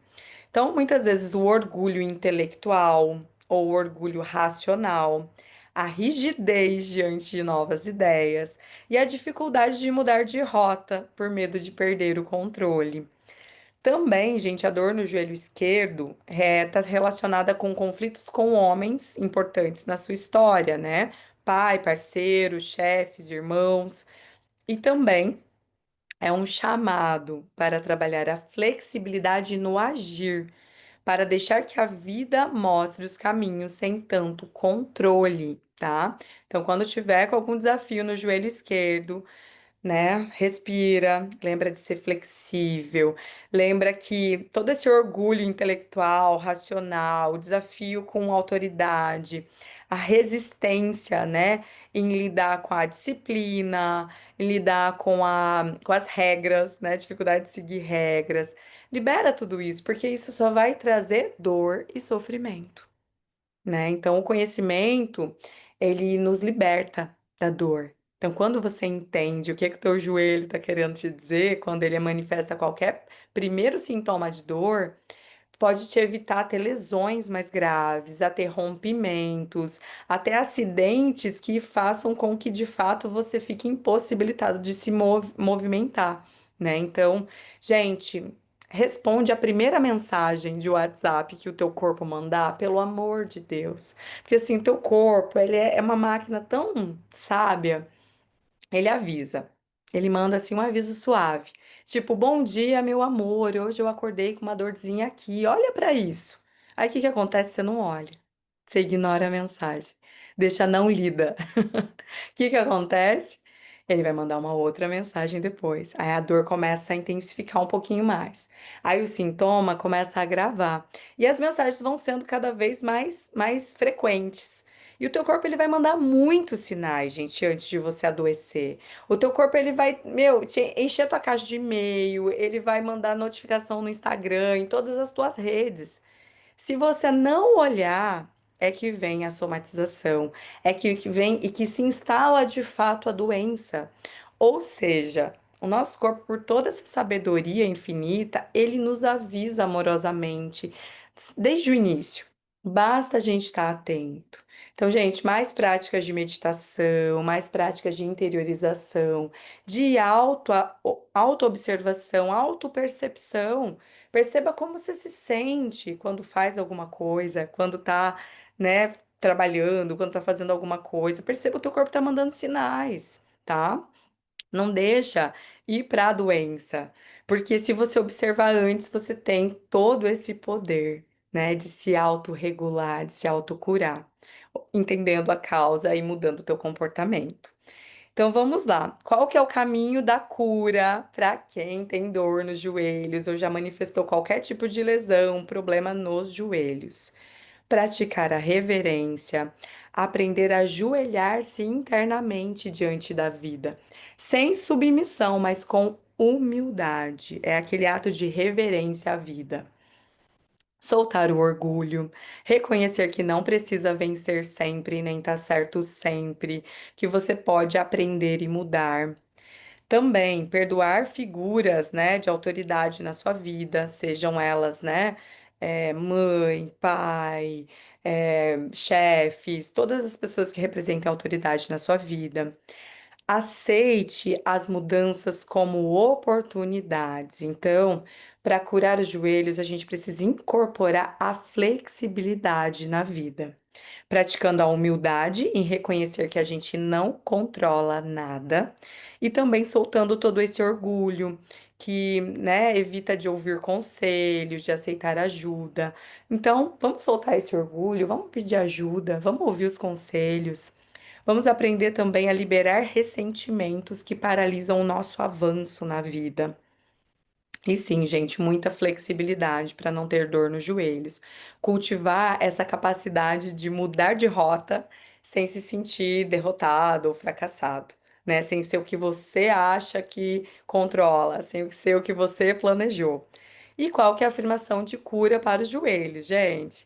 [SPEAKER 1] Então, muitas vezes, o orgulho intelectual ou o orgulho racional, a rigidez diante de novas ideias e a dificuldade de mudar de rota por medo de perder o controle. Também, gente, a dor no joelho esquerdo está relacionada com conflitos com homens importantes na sua história, né? Pai, parceiro, chefes, irmãos. E também é um chamado para trabalhar a flexibilidade no agir para deixar que a vida mostre os caminhos sem tanto controle, tá? Então, quando tiver com algum desafio no joelho esquerdo, né? Respira, lembra de ser flexível, lembra que todo esse orgulho intelectual, racional, o desafio com autoridade, a resistência, né, em lidar com a disciplina, em lidar com as regras, né, dificuldade de seguir regras. Libera tudo isso, porque isso só vai trazer dor e sofrimento, né? Então, o conhecimento, ele nos liberta da dor. Então, quando você entende o que o teu joelho está querendo te dizer, quando ele manifesta qualquer primeiro sintoma de dor, pode te evitar ter lesões mais graves, a ter rompimentos, até acidentes que façam com que de fato você fique impossibilitado de se movimentar, né? Então, gente, responde a primeira mensagem de WhatsApp que o teu corpo mandar, pelo amor de Deus. Porque assim, teu corpo, ele é uma máquina tão sábia, ele avisa. Ele manda assim um aviso suave. Tipo, bom dia, meu amor. Hoje eu acordei com uma dorzinha aqui. Olha pra isso. Aí o que que acontece? Você não olha. Você ignora a mensagem. Deixa não lida. O que que acontece? Ele vai mandar uma outra mensagem depois. Aí a dor começa a intensificar um pouquinho mais. Aí o sintoma começa a agravar. E as mensagens vão sendo cada vez mais frequentes. E o teu corpo ele vai mandar muitos sinais, gente, antes de você adoecer. O teu corpo ele vai, meu, te encher tua caixa de e-mail, ele vai mandar notificação no Instagram, em todas as tuas redes. Se você não olhar, é que vem a somatização, é que vem e que se instala de fato a doença. Ou seja, o nosso corpo, por toda essa sabedoria infinita, ele nos avisa amorosamente desde o início. Basta a gente estar atento. Então, gente, mais práticas de meditação, mais práticas de interiorização, de auto-observação, auto-percepção. Perceba como você se sente quando faz alguma coisa, quando tá, né, trabalhando, quando tá fazendo alguma coisa. Perceba o teu corpo tá mandando sinais, tá? Não deixa ir para a doença, porque se você observar antes, você tem todo esse poder, né, de se autorregular, de se autocurar, entendendo a causa e mudando o teu comportamento. Então vamos lá. Qual que é o caminho da cura para quem tem dor nos joelhos ou já manifestou qualquer tipo de lesão, problema nos joelhos? Praticar a reverência, aprender a ajoelhar-se internamente diante da vida, sem submissão, mas com humildade. É aquele ato de reverência à vida. Soltar o orgulho, reconhecer que não precisa vencer sempre, nem estar certo sempre, que você pode aprender e mudar. Também perdoar figuras, né, de autoridade na sua vida, sejam elas, né, mãe, pai, chefes, todas as pessoas que representam autoridade na sua vida. Aceite as mudanças como oportunidades. Então, para curar os joelhos, a gente precisa incorporar a flexibilidade na vida, praticando a humildade em reconhecer que a gente não controla nada e também soltando todo esse orgulho que, né, evita de ouvir conselhos, de aceitar ajuda. Então, vamos soltar esse orgulho, vamos pedir ajuda, vamos ouvir os conselhos. Vamos aprender também a liberar ressentimentos que paralisam o nosso avanço na vida. E sim, gente, muita flexibilidade para não ter dor nos joelhos. Cultivar essa capacidade de mudar de rota sem se sentir derrotado ou fracassado, né? Sem ser o que você acha que controla, sem ser o que você planejou. E qual que é a afirmação de cura para os joelhos, gente?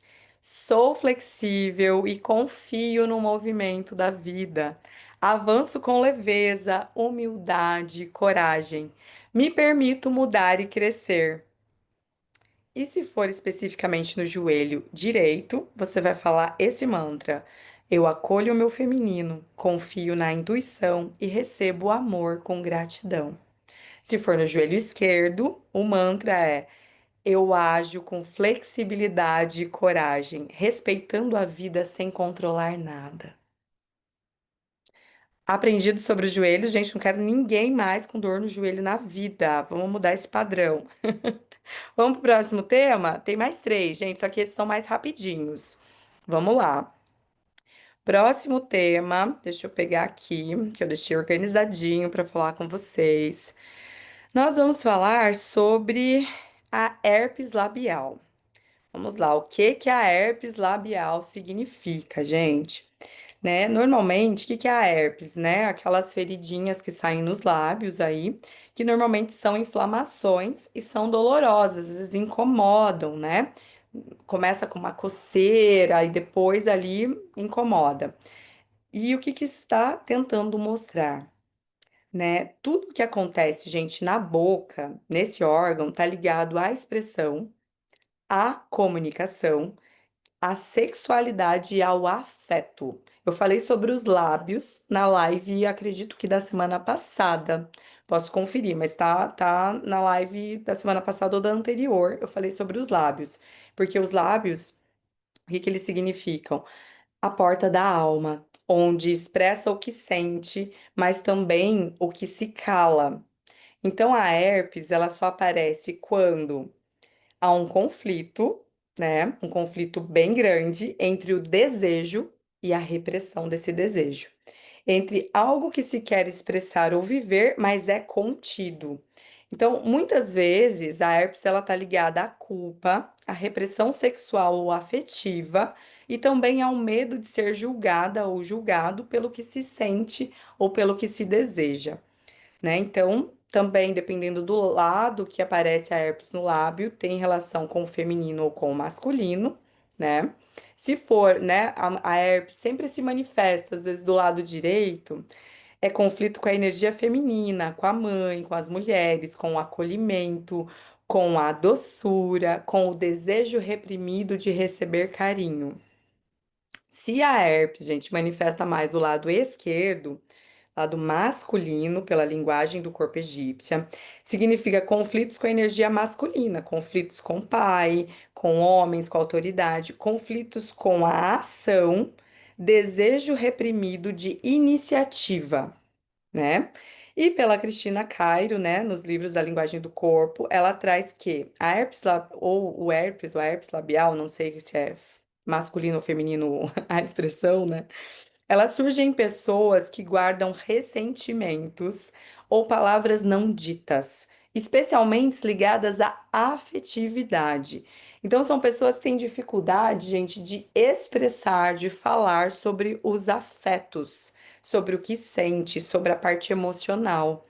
[SPEAKER 1] Sou flexível e confio no movimento da vida. Avanço com leveza, humildade, coragem. Me permito mudar e crescer. E se for especificamente no joelho direito, você vai falar esse mantra: Eu acolho o meu feminino, confio na intuição e recebo o amor com gratidão. Se for no joelho esquerdo, o mantra é: Eu ajo com flexibilidade e coragem, respeitando a vida sem controlar nada. Aprendido sobre os joelhos, gente, não quero ninguém mais com dor no joelho na vida. Vamos mudar esse padrão. Vamos pro próximo tema? Tem mais três, gente, só que esses são mais rapidinhos. Vamos lá. Próximo tema, deixa eu pegar aqui, que eu deixei organizadinho para falar com vocês. Nós vamos falar sobre a herpes labial. Vamos lá, o que que a herpes labial significa, gente? Né? Normalmente, o que que é a herpes, né? Aquelas feridinhas que saem nos lábios aí, que normalmente são inflamações e são dolorosas, às vezes incomodam, né? Começa com uma coceira e depois ali incomoda. E o que que isso está tentando mostrar, né? Tudo que acontece, gente, na boca, nesse órgão, tá ligado à expressão, à comunicação, à sexualidade e ao afeto. Eu falei sobre os lábios na live, acredito que da semana passada. Posso conferir, mas tá na live da semana passada ou da anterior. Eu falei sobre os lábios, porque os lábios, o que que eles significam? A porta da alma, onde expressa o que sente, mas também o que se cala. Então a herpes, ela só aparece quando há um conflito, né? Um conflito bem grande entre o desejo e a repressão desse desejo. Entre algo que se quer expressar ou viver, mas é contido. Então, muitas vezes a herpes ela tá ligada à culpa, à repressão sexual ou afetiva e também ao medo de ser julgada ou julgado pelo que se sente ou pelo que se deseja, né? Então, também dependendo do lado que aparece a herpes no lábio, tem relação com o feminino ou com o masculino, né? Se for, né, a herpes sempre se manifesta, às vezes do lado direito, é conflito com a energia feminina, com a mãe, com as mulheres, com o acolhimento, com a doçura, com o desejo reprimido de receber carinho. Se a herpes, gente, manifesta mais o lado esquerdo, lado masculino, pela linguagem do corpo egípcia, significa conflitos com a energia masculina, conflitos com o pai, com homens, com a autoridade, conflitos com a ação, desejo reprimido de iniciativa, né? E pela Cristina Cairo, né, nos livros da linguagem do corpo, ela traz que a herpes ou o herpes, ou a herpes labial, não sei se é masculino ou feminino a expressão, né? Ela surge em pessoas que guardam ressentimentos ou palavras não ditas, especialmente ligadas à afetividade. Então, são pessoas que têm dificuldade, gente, de expressar, de falar sobre os afetos, sobre o que sente, sobre a parte emocional.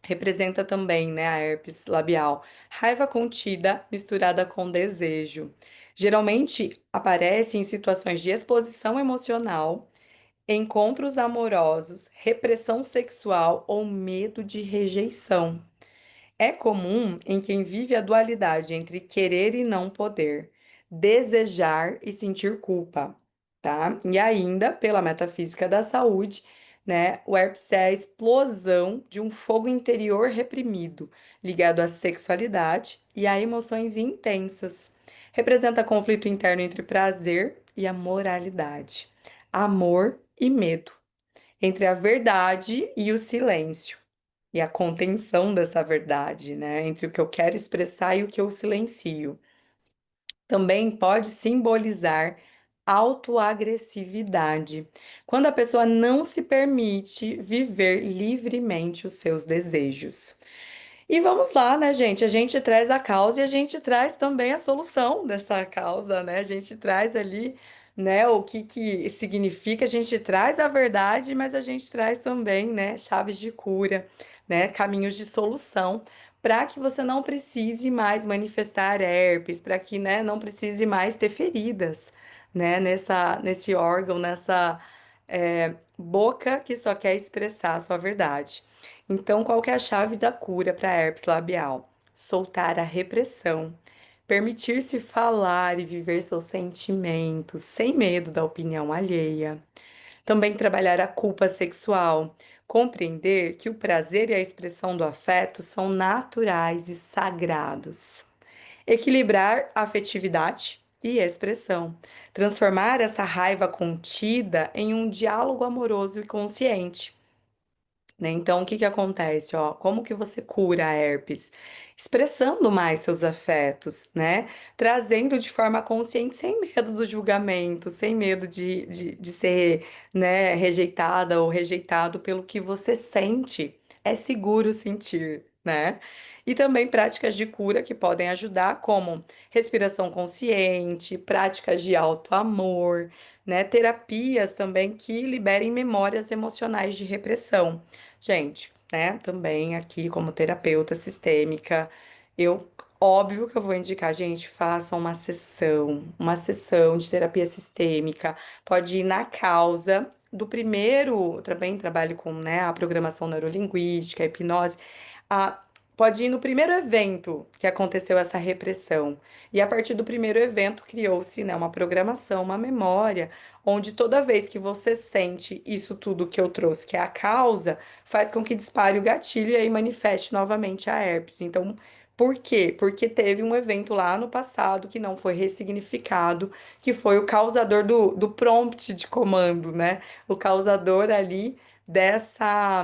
[SPEAKER 1] Representa também, né, a herpes labial, raiva contida misturada com desejo. Geralmente aparece em situações de exposição emocional, encontros amorosos, repressão sexual ou medo de rejeição. É comum em quem vive a dualidade entre querer e não poder, desejar e sentir culpa, tá? E ainda, pela metafísica da saúde, né, o herpes é a explosão de um fogo interior reprimido, ligado à sexualidade e a emoções intensas. Representa conflito interno entre prazer e a moralidade, amor e medo, entre a verdade e o silêncio e a contenção dessa verdade, né? Entre o que eu quero expressar e o que eu silencio. Também pode simbolizar autoagressividade, quando a pessoa não se permite viver livremente os seus desejos. E vamos lá, né, gente? A gente traz a causa e a gente traz também a solução dessa causa, né? A gente traz ali, né, o que que significa, a gente traz a verdade, mas a gente traz também, né, chaves de cura, né, caminhos de solução, para que você não precise mais manifestar herpes, para que, né, não precise mais ter feridas, né, nesse órgão, nessa boca que só quer expressar a sua verdade. Então, qual que é a chave da cura para herpes labial? Soltar a repressão, permitir-se falar e viver seus sentimentos sem medo da opinião alheia. Também trabalhar a culpa sexual, compreender que o prazer e a expressão do afeto são naturais e sagrados. Equilibrar afetividade e expressão, transformar essa raiva contida em um diálogo amoroso e consciente, né? Então, o que que acontece, ó? Como que você cura a herpes? Expressando mais seus afetos, né? Trazendo de forma consciente, sem medo do julgamento, sem medo de ser, né, rejeitada ou rejeitado pelo que você sente. É seguro sentir, né? E também práticas de cura que podem ajudar, como respiração consciente, práticas de autoamor, né? Terapias também que liberem memórias emocionais de repressão. Gente, né, também aqui como terapeuta sistêmica, eu, óbvio que eu vou indicar, gente, façam uma sessão de terapia sistêmica, pode ir na causa, do primeiro, também trabalho com, né, a programação neurolinguística, a hipnose, a, pode ir no primeiro evento que aconteceu essa repressão. E a partir do primeiro evento criou-se, né, uma programação, uma memória, onde toda vez que você sente isso tudo que eu trouxe, que é a causa, faz com que dispare o gatilho e aí manifeste novamente a herpes. Então, por quê? Porque teve um evento lá no passado que não foi ressignificado, que foi o causador do prompt de comando, né? O causador ali dessa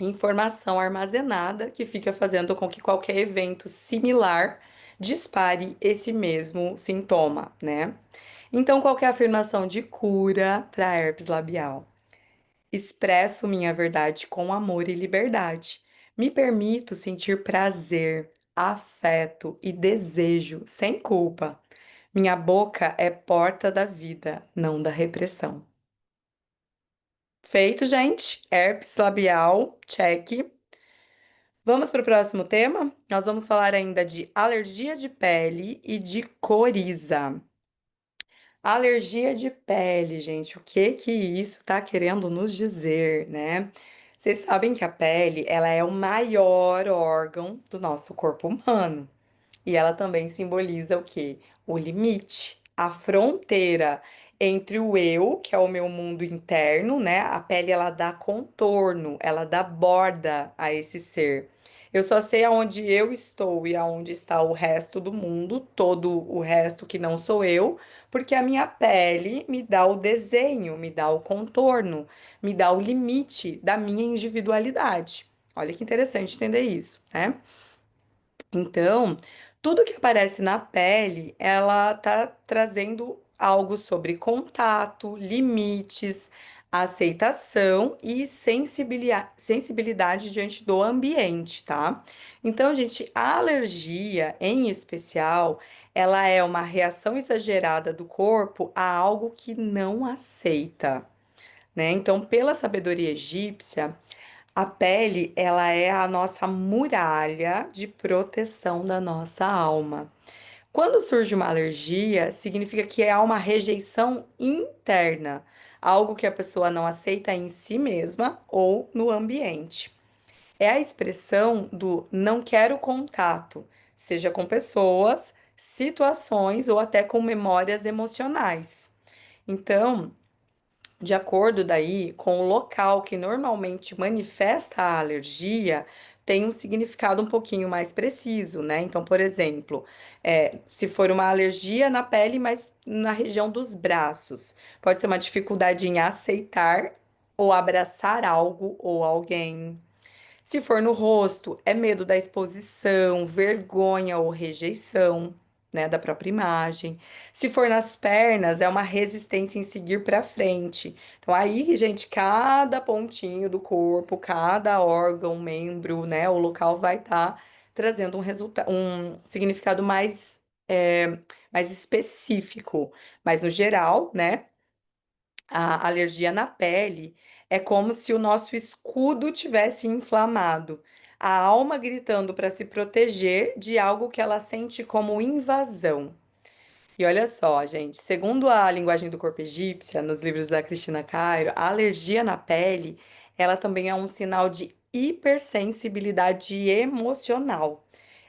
[SPEAKER 1] informação armazenada que fica fazendo com que qualquer evento similar dispare esse mesmo sintoma, né? Então, qual que é a afirmação de cura para herpes labial? Expresso minha verdade com amor e liberdade. Me permito sentir prazer, afeto e desejo sem culpa. Minha boca é porta da vida, não da repressão. Feito, gente. Herpes labial, check. Vamos para o próximo tema? Nós vamos falar ainda de alergia de pele e de coriza. Alergia de pele, gente, o que que isso está querendo nos dizer, né? Vocês sabem que a pele, ela é o maior órgão do nosso corpo humano. E ela também simboliza o quê? O limite, a fronteira entre o eu, que é o meu mundo interno, né? A pele ela dá contorno, ela dá borda a esse ser. Eu só sei aonde eu estou e aonde está o resto do mundo, todo o resto que não sou eu, porque a minha pele me dá o desenho, me dá o contorno, me dá o limite da minha individualidade. Olha que interessante entender isso, né? Então, tudo que aparece na pele, ela tá trazendo algo sobre contato, limites, aceitação e sensibilidade diante do ambiente, tá? Então, gente, a alergia, em especial, ela é uma reação exagerada do corpo a algo que não aceita, né? Então, pela sabedoria egípcia, a pele, ela é a nossa muralha de proteção da nossa alma. Quando surge uma alergia, significa que há uma rejeição interna, algo que a pessoa não aceita em si mesma ou no ambiente. É a expressão do não quero contato, seja com pessoas, situações ou até com memórias emocionais. Então, de acordo daí com o local que normalmente manifesta a alergia, tem um significado um pouquinho mais preciso, né? Então, por exemplo, se for uma alergia na pele, mas na região dos braços, pode ser uma dificuldade em aceitar ou abraçar algo ou alguém. Se for no rosto, é medo da exposição, vergonha ou rejeição, né, da própria imagem. Se for nas pernas, é uma resistência em seguir para frente. Então aí, gente, cada pontinho do corpo, cada órgão, membro, né, o local vai estar trazendo um resultado, um significado mais específico. Mas no geral, né? A alergia na pele é como se o nosso escudo tivesse inflamado, a alma gritando para se proteger de algo que ela sente como invasão. E olha só, gente, segundo a linguagem do corpo egípcia, nos livros da Cristina Cairo, a alergia na pele, ela também é um sinal de hipersensibilidade emocional.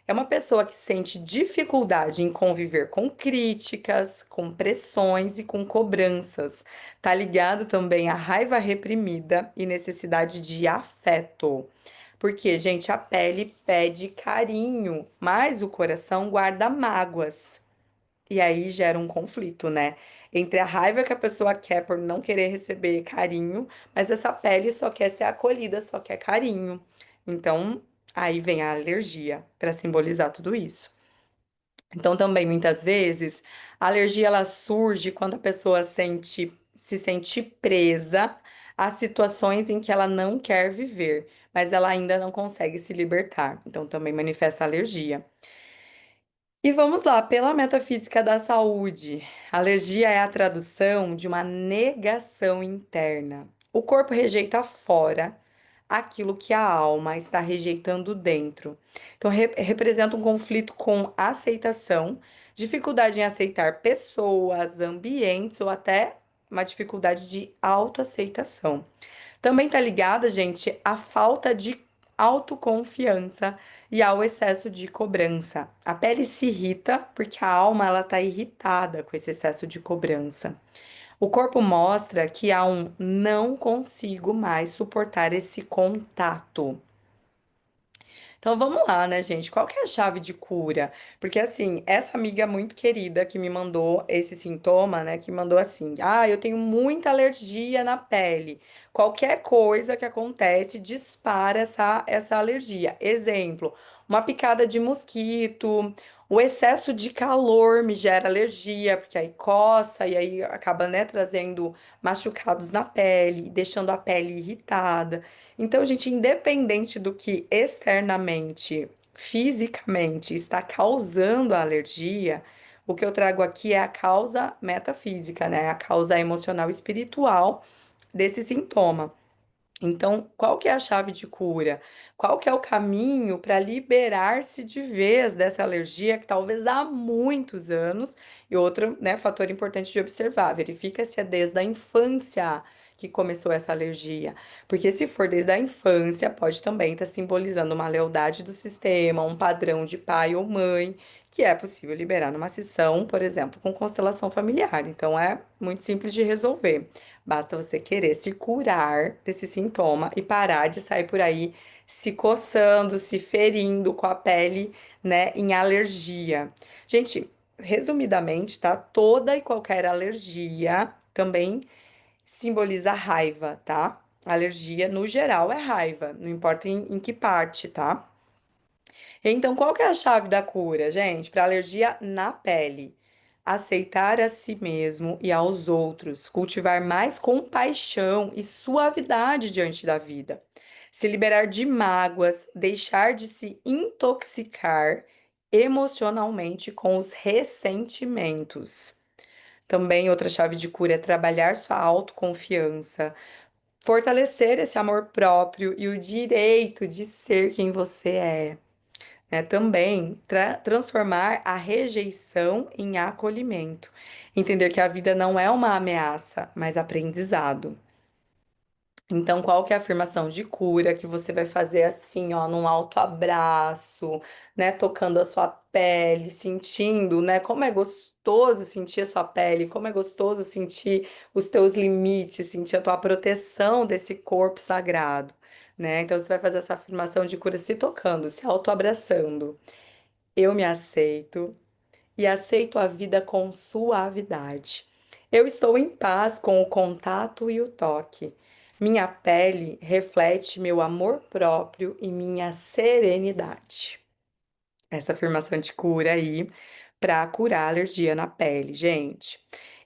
[SPEAKER 1] É uma pessoa que sente dificuldade em conviver com críticas, com pressões e com cobranças. Tá ligado também à raiva reprimida e necessidade de afeto. Porque, gente, a pele pede carinho, mas o coração guarda mágoas. E aí gera um conflito, né? Entre a raiva que a pessoa quer por não querer receber carinho, mas essa pele só quer ser acolhida, só quer carinho. Então, aí vem a alergia para simbolizar tudo isso. Então, também muitas vezes, a alergia ela surge quando a pessoa se sente presa a situações em que ela não quer viver, mas ela ainda não consegue se libertar. Então, também manifesta alergia. E vamos lá, pela metafísica da saúde, alergia é a tradução de uma negação interna. O corpo rejeita fora aquilo que a alma está rejeitando dentro. Então, representa um conflito com aceitação, dificuldade em aceitar pessoas, ambientes ou até uma dificuldade de autoaceitação. Também tá ligada, gente, à falta de autoconfiança e ao excesso de cobrança. A pele se irrita porque a alma ela tá irritada com esse excesso de cobrança. O corpo mostra que há um não consigo mais suportar esse contato. Então vamos lá, né, gente? Qual que é a chave de cura? Porque assim, essa amiga muito querida que me mandou esse sintoma, né, que mandou assim: "Ah, eu tenho muita alergia na pele. Qualquer coisa que acontece dispara essa alergia. Exemplo, uma picada de mosquito, o excesso de calor me gera alergia, porque aí coça e aí acaba, né, trazendo machucados na pele, deixando a pele irritada. Então, gente, independente do que externamente, fisicamente está causando a alergia, o que eu trago aqui é a causa metafísica, né? A causa emocional e espiritual desse sintoma. Então, qual que é a chave de cura? Qual que é o caminho para liberar-se de vez dessa alergia que talvez há muitos anos? E outro, né, fator importante de observar, verifica se é desde a infância que começou essa alergia. Porque se for desde a infância, pode também estar simbolizando uma lealdade do sistema, um padrão de pai ou mãe, que é possível liberar numa sessão, por exemplo, com constelação familiar. Então, é muito simples de resolver. Basta você querer se curar desse sintoma e parar de sair por aí se coçando, se ferindo com a pele, né, em alergia. Gente, resumidamente, tá? Toda e qualquer alergia também simboliza raiva, tá? Alergia, no geral, é raiva, não importa em que parte, tá? Então, qual que é a chave da cura, gente, para alergia na pele? Aceitar a si mesmo e aos outros, cultivar mais compaixão e suavidade diante da vida, se liberar de mágoas, deixar de se intoxicar emocionalmente com os ressentimentos. Também outra chave de cura é trabalhar sua autoconfiança, fortalecer esse amor próprio e o direito de ser quem você é, né? Também transformar a rejeição em acolhimento. Entender que a vida não é uma ameaça, mas aprendizado. Então, qual que é a afirmação de cura que você vai fazer assim, ó, num alto abraço, né, tocando a sua pele, sentindo, né, como é gostoso sentir a sua pele, como é gostoso sentir os teus limites, sentir a tua proteção desse corpo sagrado, né? Então, você vai fazer essa afirmação de cura se tocando, se autoabraçando. Eu me aceito e aceito a vida com suavidade. Eu estou em paz com o contato e o toque. Minha pele reflete meu amor próprio e minha serenidade. Essa afirmação de cura aí para curar a alergia na pele, gente.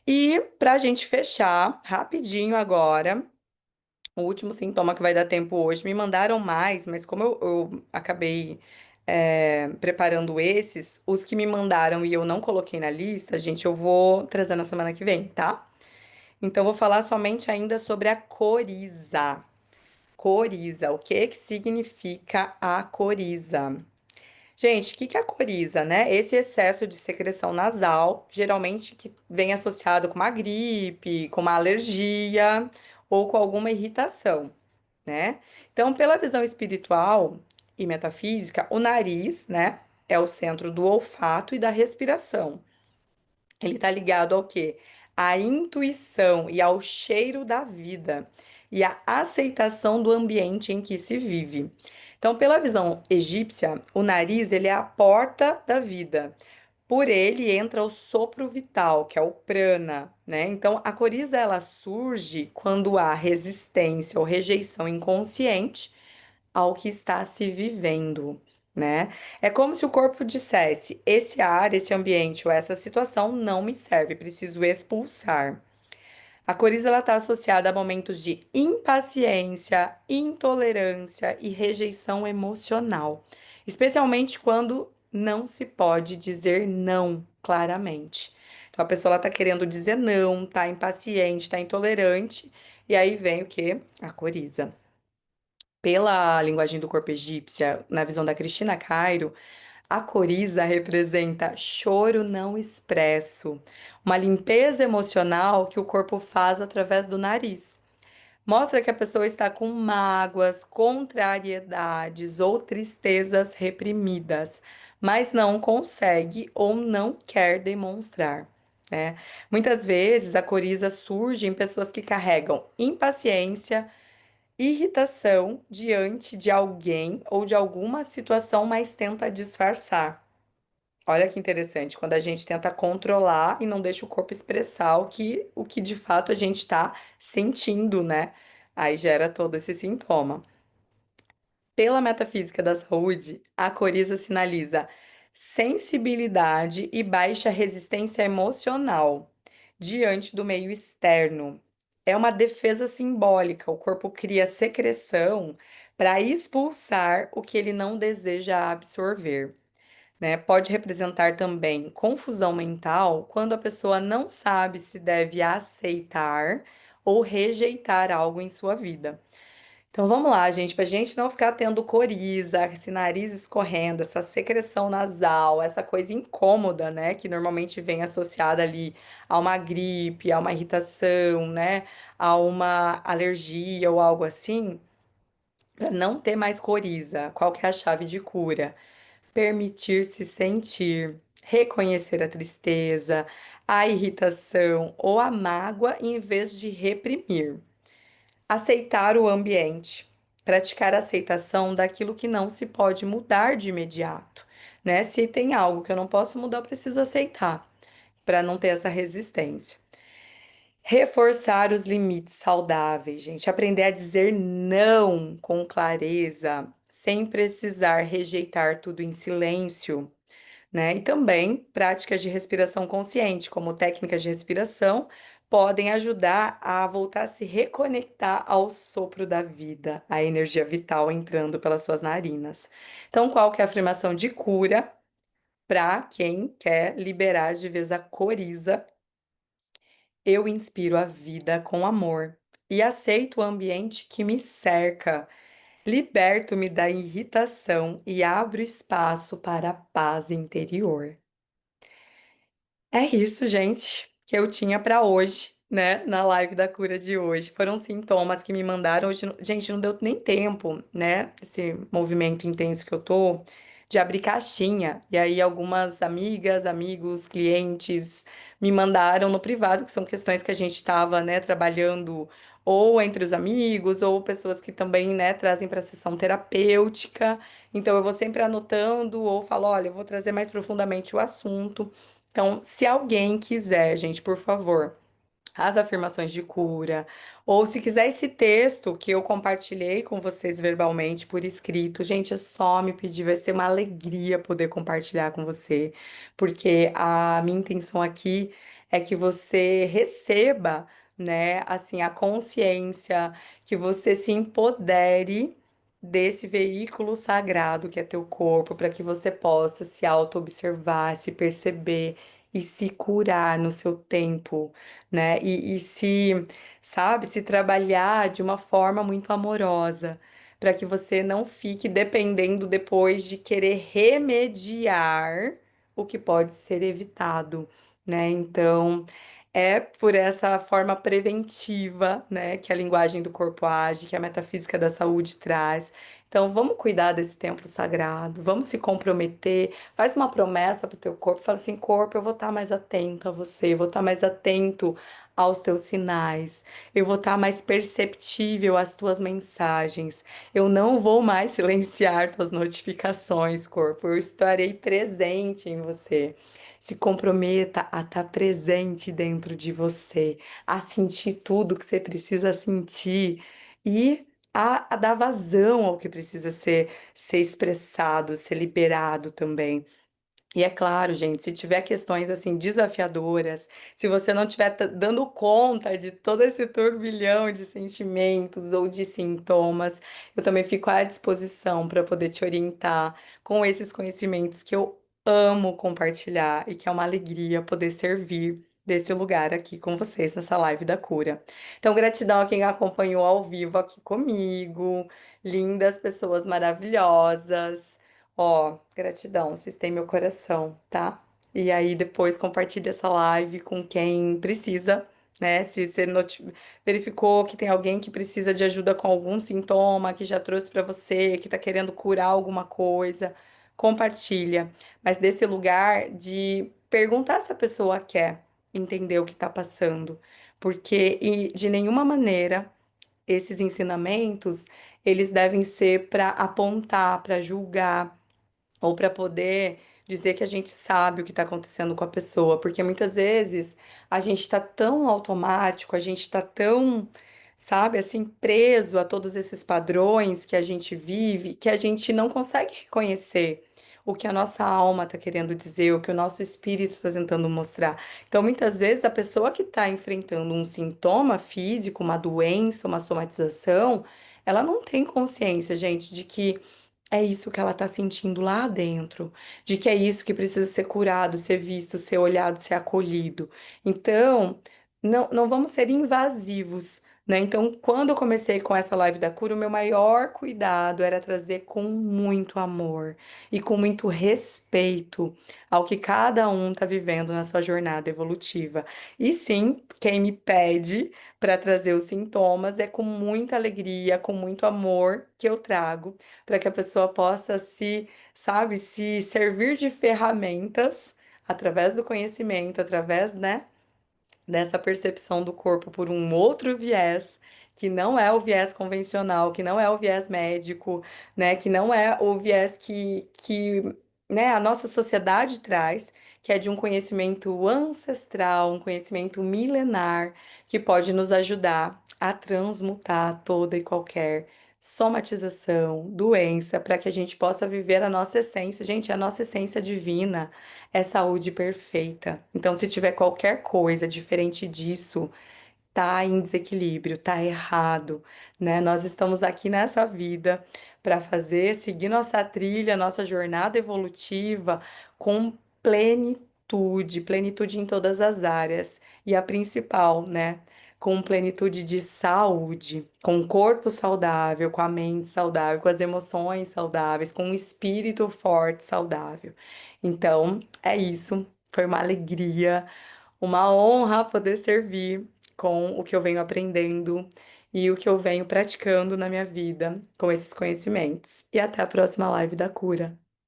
[SPEAKER 1] E para a gente fechar rapidinho agora, o último sintoma que vai dar tempo hoje, me mandaram mais, mas como eu acabei preparando esses, os que me mandaram e eu não coloquei na lista, gente, eu vou trazer na semana que vem, tá? Então, eu vou falar somente ainda sobre a coriza. Coriza, o que que significa a coriza? Gente, o que que é a coriza, né? Esse excesso de secreção nasal, geralmente que vem associado com uma gripe, com uma alergia ou com alguma irritação, né? Então, pela visão espiritual e metafísica, o nariz, né, é o centro do olfato e da respiração. Ele está ligado ao quê? À intuição e ao cheiro da vida e à aceitação do ambiente em que se vive. Então, pela visão egípcia, o nariz ele é a porta da vida. Por ele entra o sopro vital, que é o prana, né? Então, a coriza ela surge quando há resistência ou rejeição inconsciente ao que está se vivendo, né? É como se o corpo dissesse: esse ar, esse ambiente ou essa situação não me serve, preciso expulsar. A coriza ela está associada a momentos de impaciência, intolerância e rejeição emocional, especialmente quando não se pode dizer não claramente. Então a pessoa está querendo dizer não, está impaciente, está intolerante, e aí vem o que? A coriza. Pela linguagem do corpo egípcia, na visão da Cristina Cairo, A coriza representa choro não expresso, uma limpeza emocional que o corpo faz através do nariz. Mostra que a pessoa está com mágoas, contrariedades ou tristezas reprimidas, mas não consegue ou não quer demonstrar, né? Muitas vezes a coriza surge em pessoas que carregam impaciência, irritação diante de alguém ou de alguma situação, mas tenta disfarçar. Olha que interessante, quando a gente tenta controlar e não deixa o corpo expressar o que de fato a gente está sentindo, né? Aí gera todo esse sintoma. Pela metafísica da saúde, a coriza sinaliza sensibilidade e baixa resistência emocional diante do meio externo. É uma defesa simbólica, o corpo cria secreção para expulsar o que ele não deseja absorver, né? Pode representar também confusão mental quando a pessoa não sabe se deve aceitar ou rejeitar algo em sua vida. Então vamos lá, gente, para a gente não ficar tendo coriza, esse nariz escorrendo, essa secreção nasal, essa coisa incômoda, né, que normalmente vem associada ali a uma gripe, a uma irritação, né, a uma alergia ou algo assim, para não ter mais coriza. Qual que é a chave de cura? Permitir-se sentir, reconhecer a tristeza, a irritação ou a mágoa em vez de reprimir. Aceitar o ambiente, praticar a aceitação daquilo que não se pode mudar de imediato, né? Se tem algo que eu não posso mudar, eu preciso aceitar, para não ter essa resistência. Reforçar os limites saudáveis, gente. Aprender a dizer não com clareza, sem precisar rejeitar tudo em silêncio, né? E também práticas de respiração consciente, como técnicas de respiração, podem ajudar a voltar a se reconectar ao sopro da vida, a energia vital entrando pelas suas narinas. Então, qual que é a afirmação de cura para quem quer liberar de vez a coriza? Eu inspiro a vida com amor e aceito o ambiente que me cerca. Liberto-me da irritação e abro espaço para a paz interior. É isso, gente, que eu tinha para hoje, né, na live da cura de hoje. Foram sintomas que me mandaram hoje. Gente, não deu nem tempo, né, esse movimento intenso que eu tô, de abrir caixinha. E aí, algumas amigas, amigos, clientes me mandaram no privado, que são questões que a gente estava, né, trabalhando ou entre os amigos, ou pessoas que também, né, trazem para a sessão terapêutica. Então, eu vou sempre anotando ou falo, olha, eu vou trazer mais profundamente o assunto. Então, se alguém quiser, gente, por favor, as afirmações de cura, ou se quiser esse texto que eu compartilhei com vocês verbalmente por escrito, gente, é só me pedir, vai ser uma alegria poder compartilhar com você, porque a minha intenção aqui é que você receba, né, assim, a consciência, que você se empodere desse veículo sagrado que é teu corpo, para que você possa se auto-observar, se perceber e se curar no seu tempo, né? E se, sabe, se trabalhar de uma forma muito amorosa, para que você não fique dependendo depois de querer remediar o que pode ser evitado, né? Então, é por essa forma preventiva, né, que a linguagem do corpo age, que a metafísica da saúde traz. Então, vamos cuidar desse templo sagrado, vamos se comprometer, faz uma promessa para o teu corpo, fala assim, corpo, eu vou estar mais atento a você, eu vou estar mais atento aos teus sinais, eu vou estar mais perceptível às tuas mensagens, eu não vou mais silenciar tuas notificações, corpo, eu estarei presente em você. Se comprometa a estar presente dentro de você, a sentir tudo que você precisa sentir e a dar vazão ao que precisa ser expressado, ser liberado também. E é claro, gente, se tiver questões assim desafiadoras, se você não estiver dando conta de todo esse turbilhão de sentimentos ou de sintomas, eu também fico à disposição para poder te orientar com esses conhecimentos que eu amo compartilhar e que é uma alegria poder servir desse lugar aqui com vocês nessa live da cura. Então, gratidão a quem acompanhou ao vivo aqui comigo, lindas pessoas maravilhosas. Ó, gratidão, vocês têm meu coração, tá? E aí depois compartilha essa live com quem precisa, né? Se você verificou que tem alguém que precisa de ajuda com algum sintoma, que já trouxe pra você, que tá querendo curar alguma coisa, compartilha. Mas desse lugar de perguntar se a pessoa quer entender o que tá passando, porque de nenhuma maneira esses ensinamentos eles devem ser para apontar, para julgar ou para poder dizer que a gente sabe o que está acontecendo com a pessoa, porque muitas vezes a gente está tão automático, a gente está tão, sabe, assim, preso a todos esses padrões que a gente vive, que a gente não consegue reconhecer o que a nossa alma está querendo dizer, o que o nosso espírito está tentando mostrar. Então, muitas vezes, a pessoa que está enfrentando um sintoma físico, uma doença, uma somatização, ela não tem consciência, gente, de que é isso que ela tá sentindo lá dentro, de que é isso que precisa ser curado, ser visto, ser olhado, ser acolhido. Então, não vamos ser invasivos, né? Então, quando eu comecei com essa live da cura, o meu maior cuidado era trazer com muito amor e com muito respeito ao que cada um tá vivendo na sua jornada evolutiva. E sim, quem me pede para trazer os sintomas é com muita alegria, com muito amor que eu trago para que a pessoa possa se, sabe, se servir de ferramentas através do conhecimento, através, né, dessa percepção do corpo por um outro viés, que não é o viés convencional, que não é o viés médico, né, que não é o viés né, a nossa sociedade traz, que é de um conhecimento ancestral, um conhecimento milenar, que pode nos ajudar a transmutar toda e qualquer somatização, doença, para que a gente possa viver a nossa essência. Gente, a nossa essência divina é saúde perfeita. Então, se tiver qualquer coisa diferente disso, tá em desequilíbrio, tá errado, né? Nós estamos aqui nessa vida para fazer, seguir nossa trilha, nossa jornada evolutiva com plenitude, plenitude em todas as áreas. E a principal, né? Com plenitude de saúde, com o corpo saudável, com a mente saudável, com as emoções saudáveis, com um espírito forte, saudável. Então, é isso. Foi uma alegria, uma honra poder servir com o que eu venho aprendendo e o que eu venho praticando na minha vida com esses conhecimentos. E até a próxima live da cura.